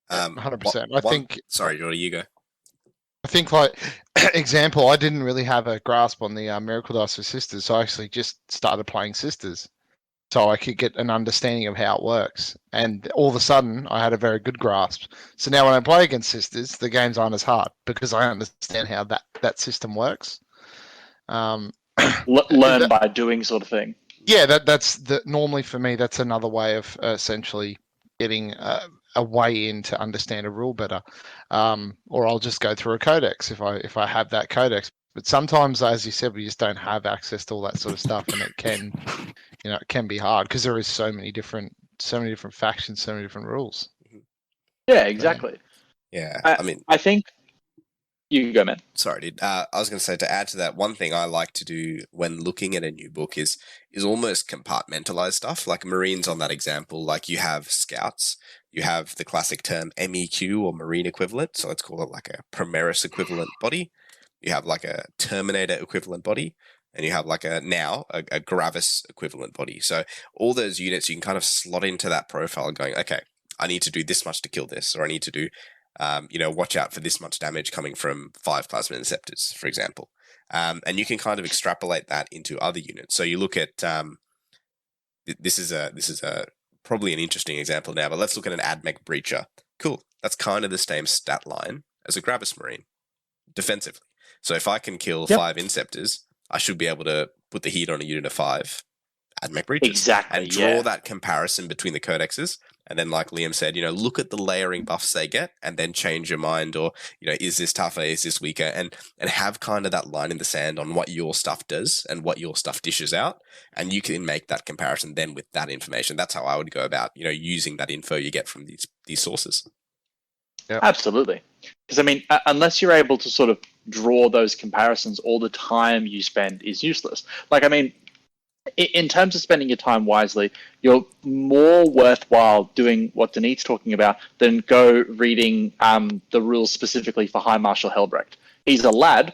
100%. I think. Sorry, Jordy, you go. think, like, example, I didn't really have a grasp on the Miracle Dice for Sisters, so I actually just started playing Sisters so I could get an understanding of how it works. And all of a sudden, I had a very good grasp. So now when I play against Sisters, the games aren't as hard because I understand how that system works. Learn that- by doing sort of thing. Yeah, normally for me, that's another way of essentially getting a way in to understand a rule better. Or I'll just go through a codex if I have that codex. But sometimes, as you said, we just don't have access to all that sort of stuff, and it can be hard because there is so many different factions, so many different rules. Yeah, exactly. Yeah, I think you go, man. Sorry, dude. I was going to say, to add to that, one thing I like to do when looking at a new book is almost compartmentalize stuff. Like Marines on that example, like you have Scouts, you have the classic term MEQ or Marine equivalent, so let's call it like a Primaris equivalent body. You have like a Terminator equivalent body, and you have like a Gravis equivalent body. So all those units you can kind of slot into that profile going, okay, I need to do this much to kill this, or I need to do watch out for this much damage coming from 5 plasma interceptors, for example. And you can kind of extrapolate that into other units. So you look at this is a probably an interesting example now, but let's look at an AdMech Breacher. Cool, that's kind of the same stat line as a Gravis Marine defensively. So if I can kill 5 Inceptors, I should be able to put the heat on a unit of 5 AdMech Breachers. Exactly, and draw that comparison between the codexes. And then, like Liam said, look at the layering buffs they get, and then change your mind, or is this tougher, is this weaker, and have kind of that line in the sand on what your stuff does and what your stuff dishes out, and you can make that comparison then with that information. That's how I would go about using that info you get from these sources. Yep. Absolutely, because unless you're able to sort of draw those comparisons, all the time you spend is useless. In terms of spending your time wisely, you're more worthwhile doing what Denise talking about than go reading the rules specifically for High Marshal Helbrecht. He's a lad,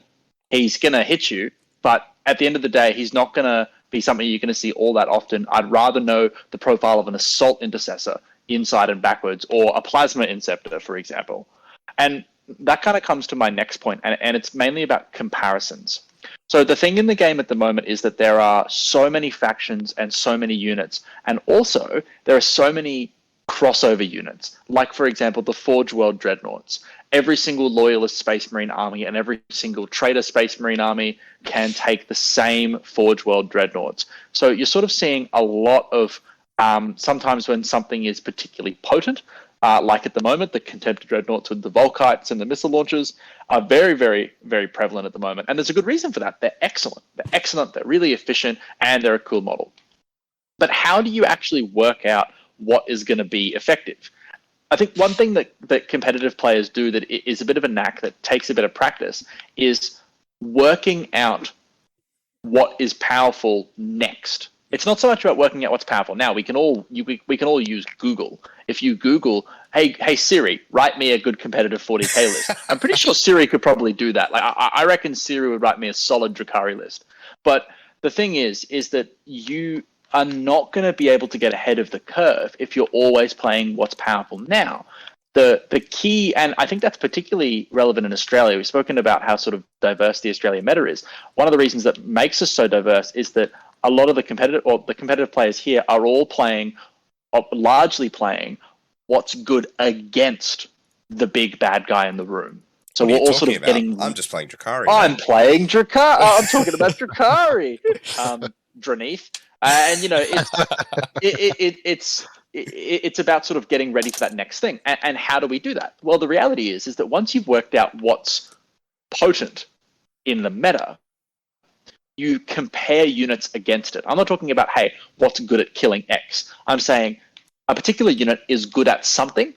he's going to hit you, but at the end of the day, he's not going to be something you're going to see all that often. I'd rather know the profile of an Assault Intercessor inside and backwards, or a Plasma Inceptor, for example. And that kind of comes to my next point, and it's mainly about comparisons. So the thing in the game at the moment is that there are so many factions and so many units, and also there are so many crossover units, like, for example, the Forge World Dreadnoughts. Every single Loyalist Space Marine army and every single Traitor Space Marine army can take the same Forge World Dreadnoughts. So you're sort of seeing a lot of, sometimes when something is particularly potent, like at the moment, the Contemptor Dreadnoughts with the Volkites and the missile launchers are very, very, very prevalent at the moment. And there's a good reason for that. They're excellent. They're really efficient, and they're a cool model. But how do you actually work out what is going to be effective? I think one thing that competitive players do that is a bit of a knack that takes a bit of practice is working out what is powerful next. It's not so much about working out what's powerful. Now we can all use Google. If you Google, hey Siri, write me a good competitive 40k list. I'm pretty sure Siri could probably do that. Like I reckon Siri would write me a solid Drakari list. But the thing is that you are not going to be able to get ahead of the curve if you're always playing what's powerful now. The key, and I think that's particularly relevant in Australia. We've spoken about how sort of diverse the Australian meta is. One of the reasons that makes us so diverse is that a lot of the competitive players here are all largely playing what's good against the big bad guy in the room. So we're all sort of getting. I'm just playing Drakari. I'm playing Drakari. I'm talking about Drakari. Draneeth. And it's about sort of getting ready for that next thing. And how do we do that? Well, the reality is that once you've worked out what's potent in the meta, you compare units against it. I'm not talking about, hey, what's good at killing X. I'm saying a particular unit is good at something.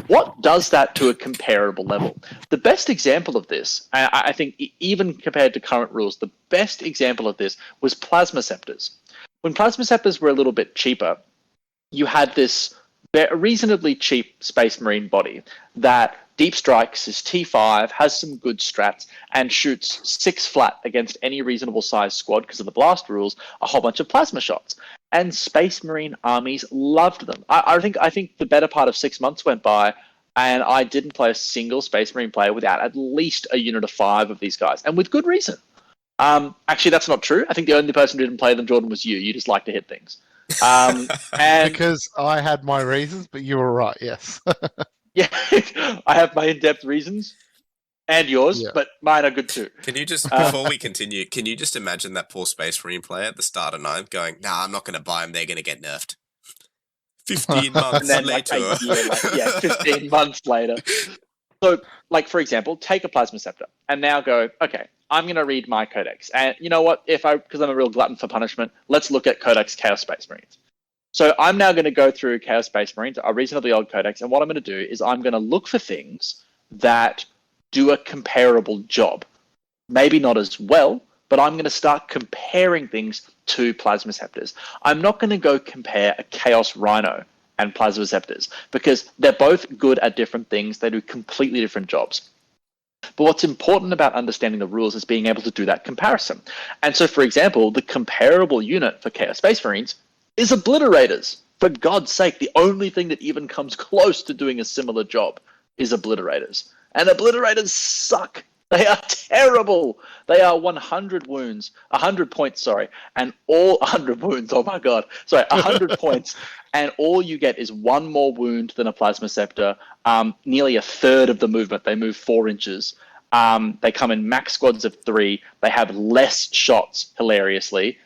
What does that to a comparable level? The best example of this, I think, even compared to current rules, the best example of this was Plasma Scepters. When Plasma Scepters were a little bit cheaper, you had this reasonably cheap Space Marine body that deep strikes is T5, has some good strats, and shoots 6 flat against any reasonable size squad because of the blast rules, a whole bunch of plasma shots. And Space Marine armies loved them. I think the better part of 6 months went by. And I didn't play a single Space Marine player without at least a unit of 5 of these guys, and with good reason. Actually, that's not true. I think the only person who didn't play them, Jordan, was you. You just like to hit things. And because I had my reasons, but you were right. Yes. yeah, I have my in-depth reasons, and yours, Yeah. but mine are good too. Can you just, before we continue, can you just imagine that poor Space Marine player at the start of 9th going, nah, I'm not going to buy them, they're going to get nerfed. 15 months And then later. like a year, 15 months later. So, like, for example, take a Plasma Scepter and now go, okay, I'm going to read my Codex. And you know what? Because I'm a real glutton for punishment, let's look at Codex Chaos Space Marines. So I'm now going to go through Chaos Space Marines, a reasonably old Codex, and what I'm going to do is I'm going to look for things that do a comparable job. Maybe not as well, but I'm going to start comparing things to Plasma Scepters. I'm not going to go compare a Chaos Rhino and Plasma Scepters because they're both good at different things. They do completely different jobs. But what's important about understanding the rules is being able to do that comparison. And so, for example, the comparable unit for Chaos Space Marines is Obliterators. For God's sake, the only thing that even comes close to doing a similar job is Obliterators. And Obliterators suck. They are terrible. They are 100 wounds, 100 points, sorry, and all 100 wounds. Oh my God. Sorry, 100 points. And all you get is one more wound than a Plasma Scepter, nearly a third of the movement. They move 4 inches. They come in max squads of 3. They have less shots, hilariously.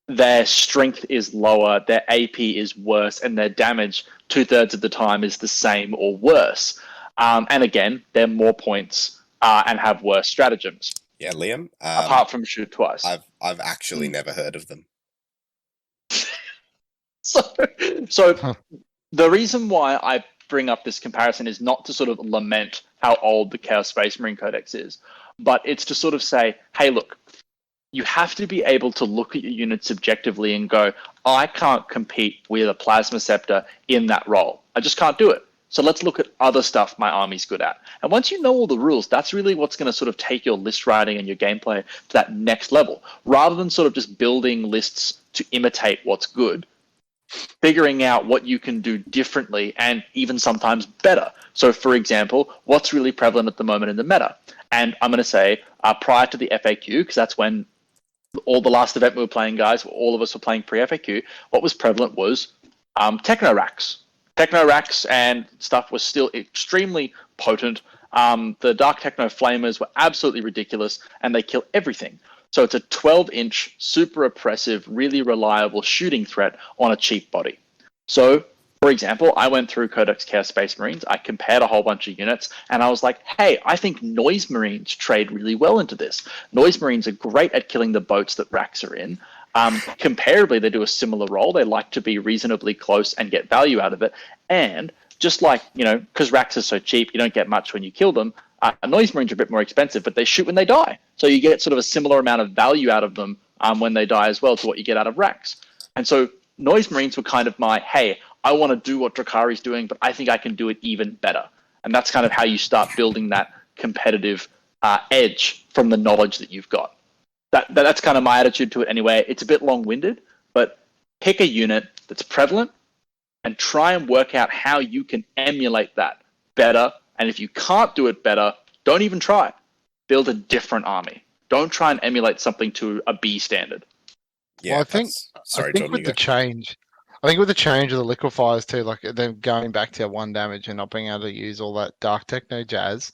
Their strength is lower, their AP is worse, and their damage 2/3 of the time is the same or worse. And again, they're more points and have worse stratagems. Yeah, Liam. Apart from shoot twice. I've actually never heard of them. So the reason why I bring up this comparison is not to sort of lament how old the Chaos Space Marine Codex is, but it's to sort of say, hey, look, you have to be able to look at your units objectively and go, I can't compete with a Plasma Scepter in that role. I just can't do it. So let's look at other stuff my army's good at. And once you know all the rules, that's really what's going to sort of take your list writing and your gameplay to that next level. Rather than sort of just building lists to imitate what's good, figuring out what you can do differently and even sometimes better. So for example, what's really prevalent at the moment in the meta? And I'm going to say prior to the FAQ, because that's when all the last event we were playing, guys, all of us were playing pre-FAQ, what was prevalent was Techno-Racks. Techno-Racks and stuff was still extremely potent. The Dark Techno Flamers were absolutely ridiculous, and they kill everything. So it's a 12-inch, super oppressive, really reliable shooting threat on a cheap body. So, for example, I went through Codex Chaos Space Marines, I compared a whole bunch of units, and I was like, hey, I think Noise Marines trade really well into this. Noise Marines are great at killing the boats that racks are in. Comparably, they do a similar role. They like to be reasonably close and get value out of it. And just like, because racks are so cheap, you don't get much when you kill them. Noise Marines are a bit more expensive, but they shoot when they die. So you get sort of a similar amount of value out of them when they die as well to what you get out of racks. And so Noise Marines were kind of my, hey, I want to do what Drakari's doing, but I think I can do it even better. And that's kind of how you start building that competitive edge from the knowledge that you've got. That's kind of my attitude to it anyway. It's a bit long-winded, but pick a unit that's prevalent and try and work out how you can emulate that better. And if you can't do it better, don't even try. Build a different army. Don't try and emulate something to a B standard. Yeah, well, I think Jordan, with the change of the liquefiers too, like them going back to 1 damage and not being able to use all that Dark Techno jazz,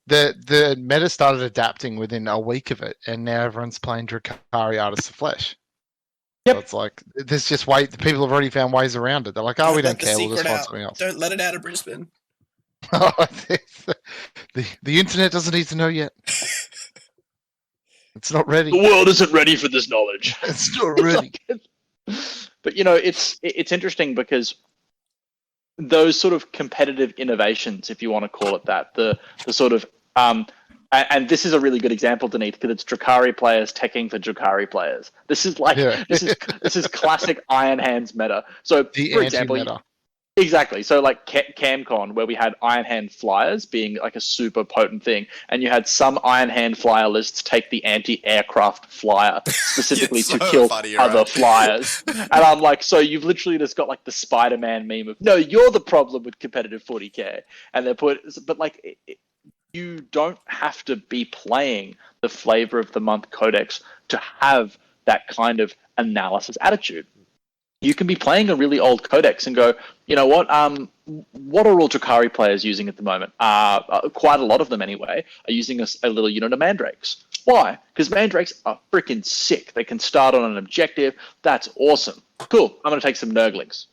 the meta started adapting within a week of it, and now everyone's playing Drakari Artists of Flesh. Yep. So it's like there's just the people have already found ways around it. They're like, we don't care, we'll just find something else. Don't let it out of Brisbane. The internet doesn't need to know yet. It's not ready. The world isn't ready for this knowledge. It's not ready. But it's interesting because those sort of competitive innovations, if you want to call it that, the sort of and this is a really good example, Denise, because it's Drakari players teching for Drakari players. This is this is classic Iron Hands meta. So for example, Exactly. So like CamCon, where we had Iron Hand flyers being like a super potent thing, and you had some Iron Hand flyer lists take the anti-aircraft flyer specifically It's to so kill funny, other right? flyers. And I'm like, so you've literally just got like the Spider-Man meme of, no, you're the problem with competitive 40k, and but like you don't have to be playing the flavor of the month codex to have that kind of analysis attitude. You can be playing a really old codex and go, you know what are all Drakari players using at the moment? Quite a lot of them anyway are using a little unit of mandrakes. Why? Because mandrakes are freaking sick. They can start on an objective. That's awesome. Cool. I'm going to take some Nurglings.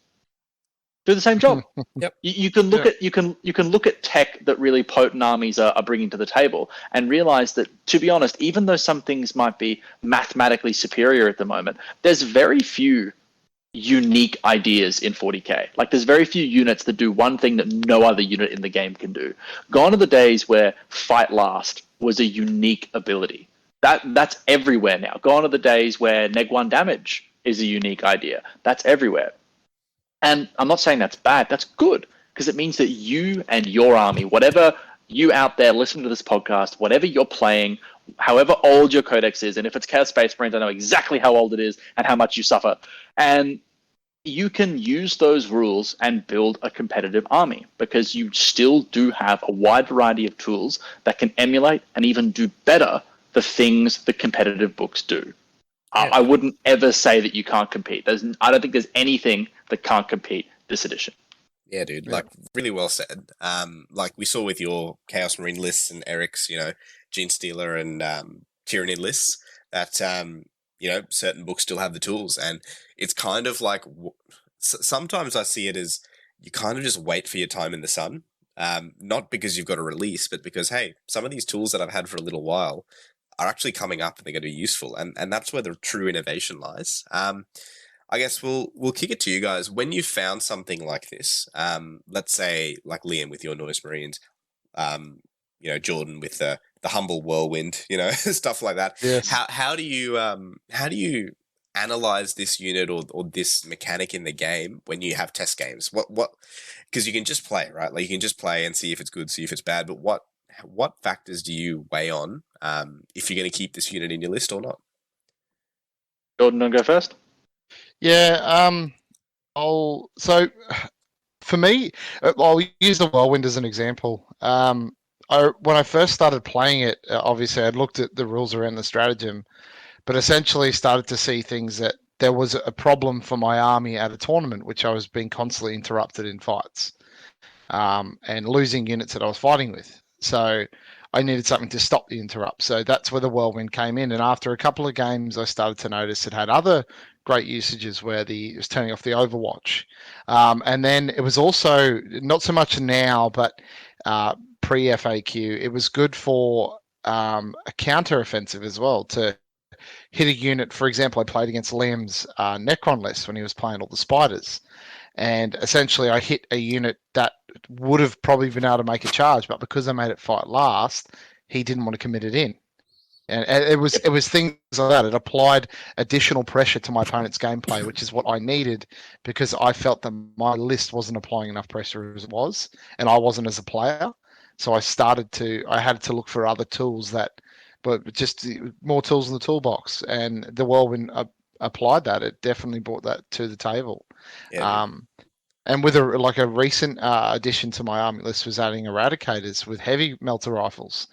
Do the same job. Yep. You can look at you can look at tech that really potent armies are bringing to the table and realize that, to be honest, even though some things might be mathematically superior at the moment, there's very few unique ideas in 40k. Like there's very few units that do one thing that no other unit in the game can do. Gone are the days where fight last was a unique ability. That's everywhere now. Gone are the days where neg 1 damage is a unique idea. That's everywhere. And I'm not saying that's bad. That's good, because it means that you and your army, whatever you out there listening to this podcast, whatever you're playing, however old your codex is, and if it's Chaos Space Marines, I know exactly how old it is and how much you suffer. And you can use those rules and build a competitive army, because you still do have a wide variety of tools that can emulate and even do better the things that competitive books do. Yeah. I wouldn't ever say that you can't compete. I don't think there's anything that can't compete this edition. Yeah, dude, like really well said. Like we saw with your Chaos Marine lists and Eric's, Gene Stealer and Tyranid lists, that certain books still have the tools, and it's kind of like sometimes I see it as you kind of just wait for your time in the sun, not because you've got a release, but because hey, some of these tools that I've had for a little while are actually coming up and they're going to be useful, and that's where the true innovation lies. I guess we'll kick it to you guys. When you found something like this, let's say like Liam with your Noise Marines, Jordan with the humble whirlwind, stuff like that. Yes. How do you analyze this unit or this mechanic in the game when you have test games? What? Because you can just play, right? Like you can just play and see if it's good, see if it's bad. But what factors do you weigh on if you're going to keep this unit in your list or not? Jordan, don't go first. Yeah. So for me, I'll use the whirlwind as an example. When I first started playing it, obviously I'd looked at the rules around the stratagem, but essentially started to see things that there was a problem for my army at a tournament, which I was being constantly interrupted in fights, and losing units that I was fighting with. So I needed something to stop the interrupt. So that's where the whirlwind came in. And after a couple of games, I started to notice it had other great usages where it was turning off the overwatch. And then it was also, not so much now, but pre-FAQ, it was good for a counter-offensive as well, to hit a unit. For example, I played against Liam's Necron list when he was playing all the spiders. And essentially I hit a unit that would have probably been able to make a charge, but because I made it fight last, he didn't want to commit it in. And it was things like that. It applied additional pressure to my opponent's gameplay, which is what I needed, because I felt that my list wasn't applying enough pressure as it was, and I wasn't as a player. So I had to look for other tools but just more tools in the toolbox. And the whirlwind applied that. It definitely brought that to the table. Yeah, and with a recent addition to my army list was adding eradicators with heavy melter rifles.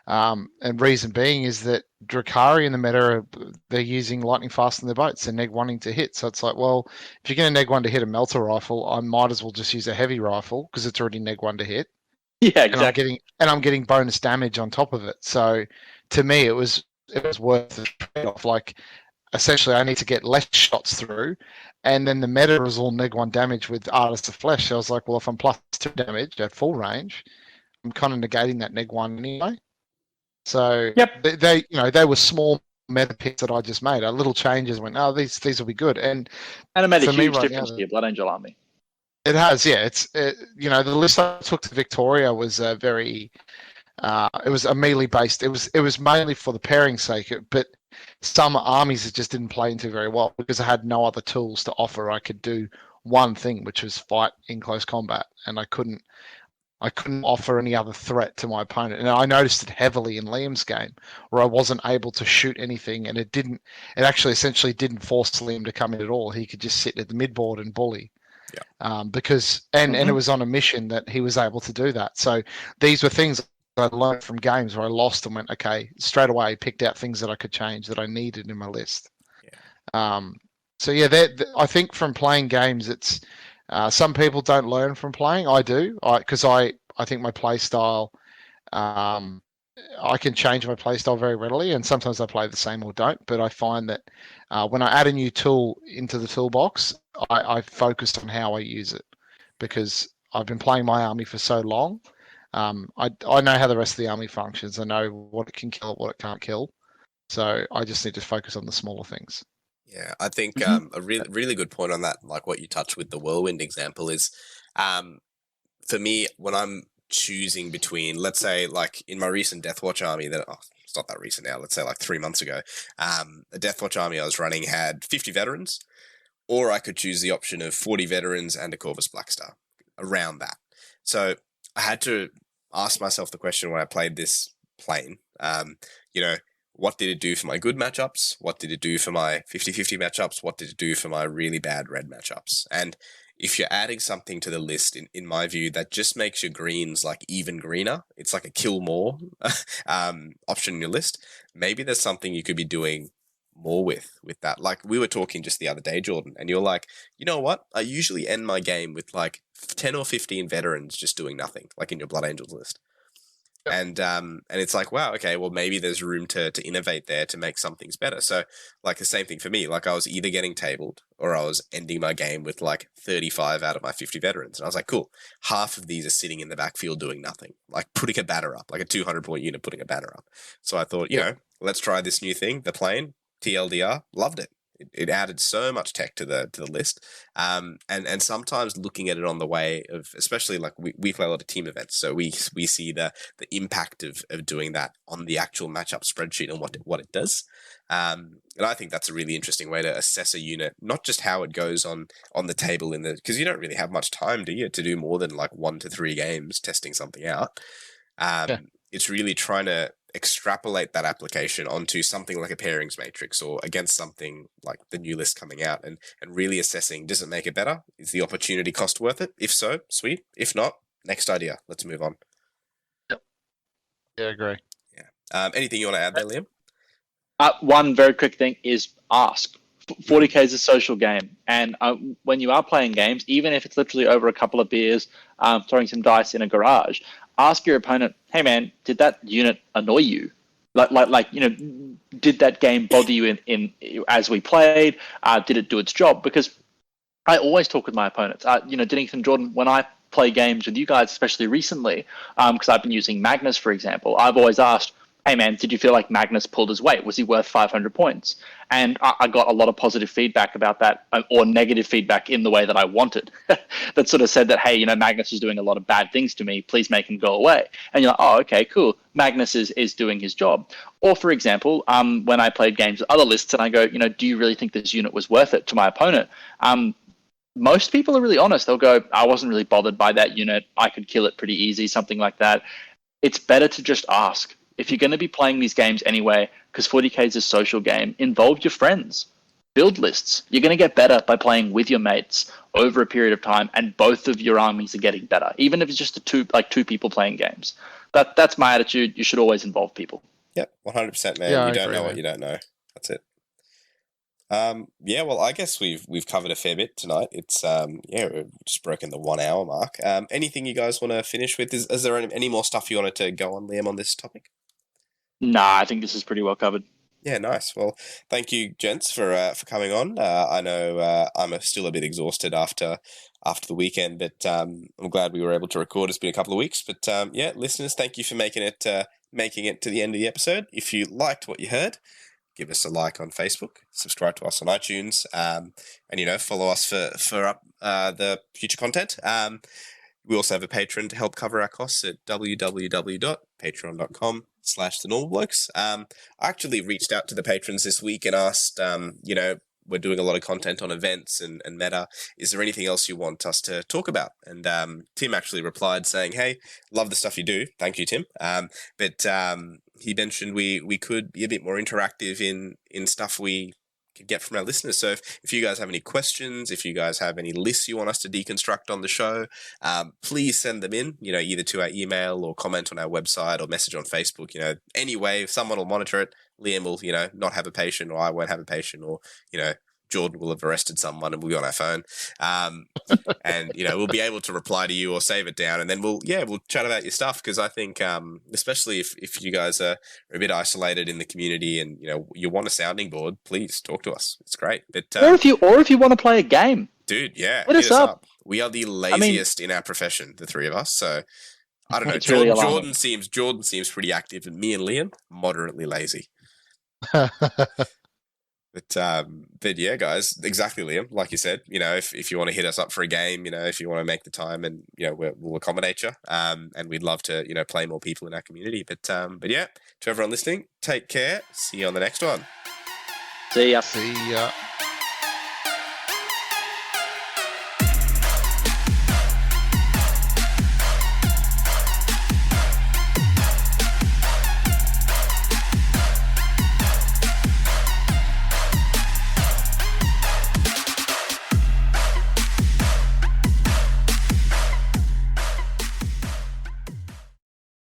And reason being is that Drakari in the meta, they're using lightning fast in their boats and neg wanting to hit. So it's like, well, if you're going to neg one to hit a melter rifle, I might as well just use a heavy rifle because it's already neg one to hit. Yeah, exactly. And I'm getting bonus damage on top of it. So to me, it was worth the trade-off. Like, essentially, I need to get less shots through, and then the meta is all neg one damage with Artist of Flesh. So I was like, well, if I'm plus 2 damage at full range, I'm kind of negating that neg one anyway. So they were small meta picks that I just made. Little changes went, these will be good, and it made a huge difference to your Blood Angel army. It has, yeah. The list I took to Victoria was very. It was a melee based. It was mainly for the pairing sake, but some armies it just didn't play into very well because I had no other tools to offer. I could do one thing, which was fight in close combat, and I couldn't offer any other threat to my opponent. And I noticed it heavily in Liam's game, where I wasn't able to shoot anything, and it actually essentially didn't force Liam to come in at all. He could just sit at the midboard and bully. Yeah. And it was on a mission that he was able to do that. So these were things I learned from games where I lost and went, okay, straight away picked out things that I could change that I needed in my list. Yeah. So yeah, I think from playing games, it's some people don't learn from playing. I do, because I think my play style, I can change my play style very readily, and sometimes I play the same or don't. But I find that when I add a new tool into the toolbox, I focus on how I use it, because I've been playing my army for so long. I know how the rest of the army functions. I know what it can kill, what it can't kill. So I just need to focus on the smaller things. Yeah, I think a really good point on that, like what you touched with the whirlwind example, is for me, when I'm choosing between, let's say, like in my recent Deathwatch army it's not that recent now, let's say like 3 months ago, a Deathwatch army I was running had 50 veterans, or I could choose the option of 40 veterans and a Corvus Blackstar, around that. So I had to ask myself the question when I played this plane, what did it do for my good matchups? What did it do for my 50-50 matchups? What did it do for my really bad red matchups? And if you're adding something to the list, in my view, that just makes your greens like even greener, it's like a kill more option in your list, maybe there's something you could be doing more with that. Like we were talking just the other day, Jordan, and you're like, you know what? I usually end my game with like 10 or 15 veterans just doing nothing, like in your Blood Angels list. And it's like, wow, okay, well maybe there's room to innovate there to make some things better. So like the same thing for me, like I was either getting tabled or I was ending my game with like 35 out of my 50 veterans. And I was like, cool, half of these are sitting in the backfield doing nothing, like putting a banner up, like a 200-point unit putting a banner up. So I thought, let's try this new thing, the plane, TLDR, loved it. It added so much tech to the list, and sometimes looking at it on the way of, especially like we play a lot of team events, so we see the impact of doing that on the actual matchup spreadsheet and what it does, and I think that's a really interesting way to assess a unit, not just how it goes on the table because you don't really have much time, do you, to do more than like 1 to 3 games testing something out. It's really trying to extrapolate that application onto something like a pairings matrix or against something like the new list coming out, and really assessing, does it make it better? Is the opportunity cost worth it? If so, sweet. If not, next idea. Let's move on. Yep. Yeah, I agree. Yeah. Anything you want to add there, Liam? One very quick thing is ask. 40K is a social game, and when you are playing games, even if it's literally over a couple of beers, throwing some dice in a garage, ask your opponent, hey man, did that unit annoy you? Did that game bother you in as we played? Did it do its job? Because I always talk with my opponents. Denise and Jordan, when I play games with you guys, especially recently, because I've been using Magnus, for example, I've always asked, hey man, did you feel like Magnus pulled his weight? Was he worth 500 points? And I got a lot of positive feedback about that, or negative feedback in the way that I wanted, that sort of said that, hey, Magnus is doing a lot of bad things to me. Please make him go away. And you're like, oh, okay, cool. Magnus is doing his job. Or for example, when I played games with other lists and I go, do you really think this unit was worth it to my opponent? Most people are really honest. They'll go, I wasn't really bothered by that unit. I could kill it pretty easy, something like that. It's better to just ask. If you're going to be playing these games anyway, because 40K is a social game, involve your friends. Build lists. You're going to get better by playing with your mates over a period of time, and both of your armies are getting better, even if it's just two people playing games. That's my attitude. You should always involve people. Yep, 100%, man. Yeah, you don't know what you don't know. That's it. Well, I guess we've covered a fair bit tonight. It's we've just broken the 1 hour mark. Anything you guys want to finish with? Is there any more stuff you wanted to go on, Liam, on this topic? Nah, I think this is pretty well covered. Yeah, nice. Well, thank you, gents, for coming on. I know I'm still a bit exhausted after the weekend, but I'm glad we were able to record. It's been a couple of weeks, but listeners, thank you for making it to the end of the episode. If you liked what you heard, give us a like on Facebook, subscribe to us on iTunes, and follow us for the future content. We also have a Patreon to help cover our costs at www.patreon.com/thenormalblokes. I actually reached out to the patrons this week and asked, we're doing a lot of content on events and meta. Is there anything else you want us to talk about? And Tim actually replied saying, "Hey, love the stuff you do. Thank you, Tim. But he mentioned we could be a bit more interactive in stuff we could get from our listeners. So if you guys have any questions, if you guys have any lists you want us to deconstruct on the show, please send them in, either to our email or comment on our website or message on Facebook, any way. If someone will monitor it, Liam will, not have a patient, or I won't have a patient, or, Jordan will have arrested someone and we'll be on our phone. And, we'll be able to reply to you or save it down. And then we'll chat about your stuff. Because I think, especially if you guys are a bit isolated in the community and, you want a sounding board, please talk to us. It's great. But, or if you want to play a game. Dude, yeah. Hit us up. We are the laziest in our profession, the three of us. So, I don't know. Jordan seems pretty active. And me and Liam, moderately lazy. But yeah, guys, exactly, Liam. Like you said, if you want to hit us up for a game, if you want to make the time, and we'll accommodate you. And we'd love to, play more people in our community. But yeah, to everyone listening, take care. See you on the next one. See ya. See ya.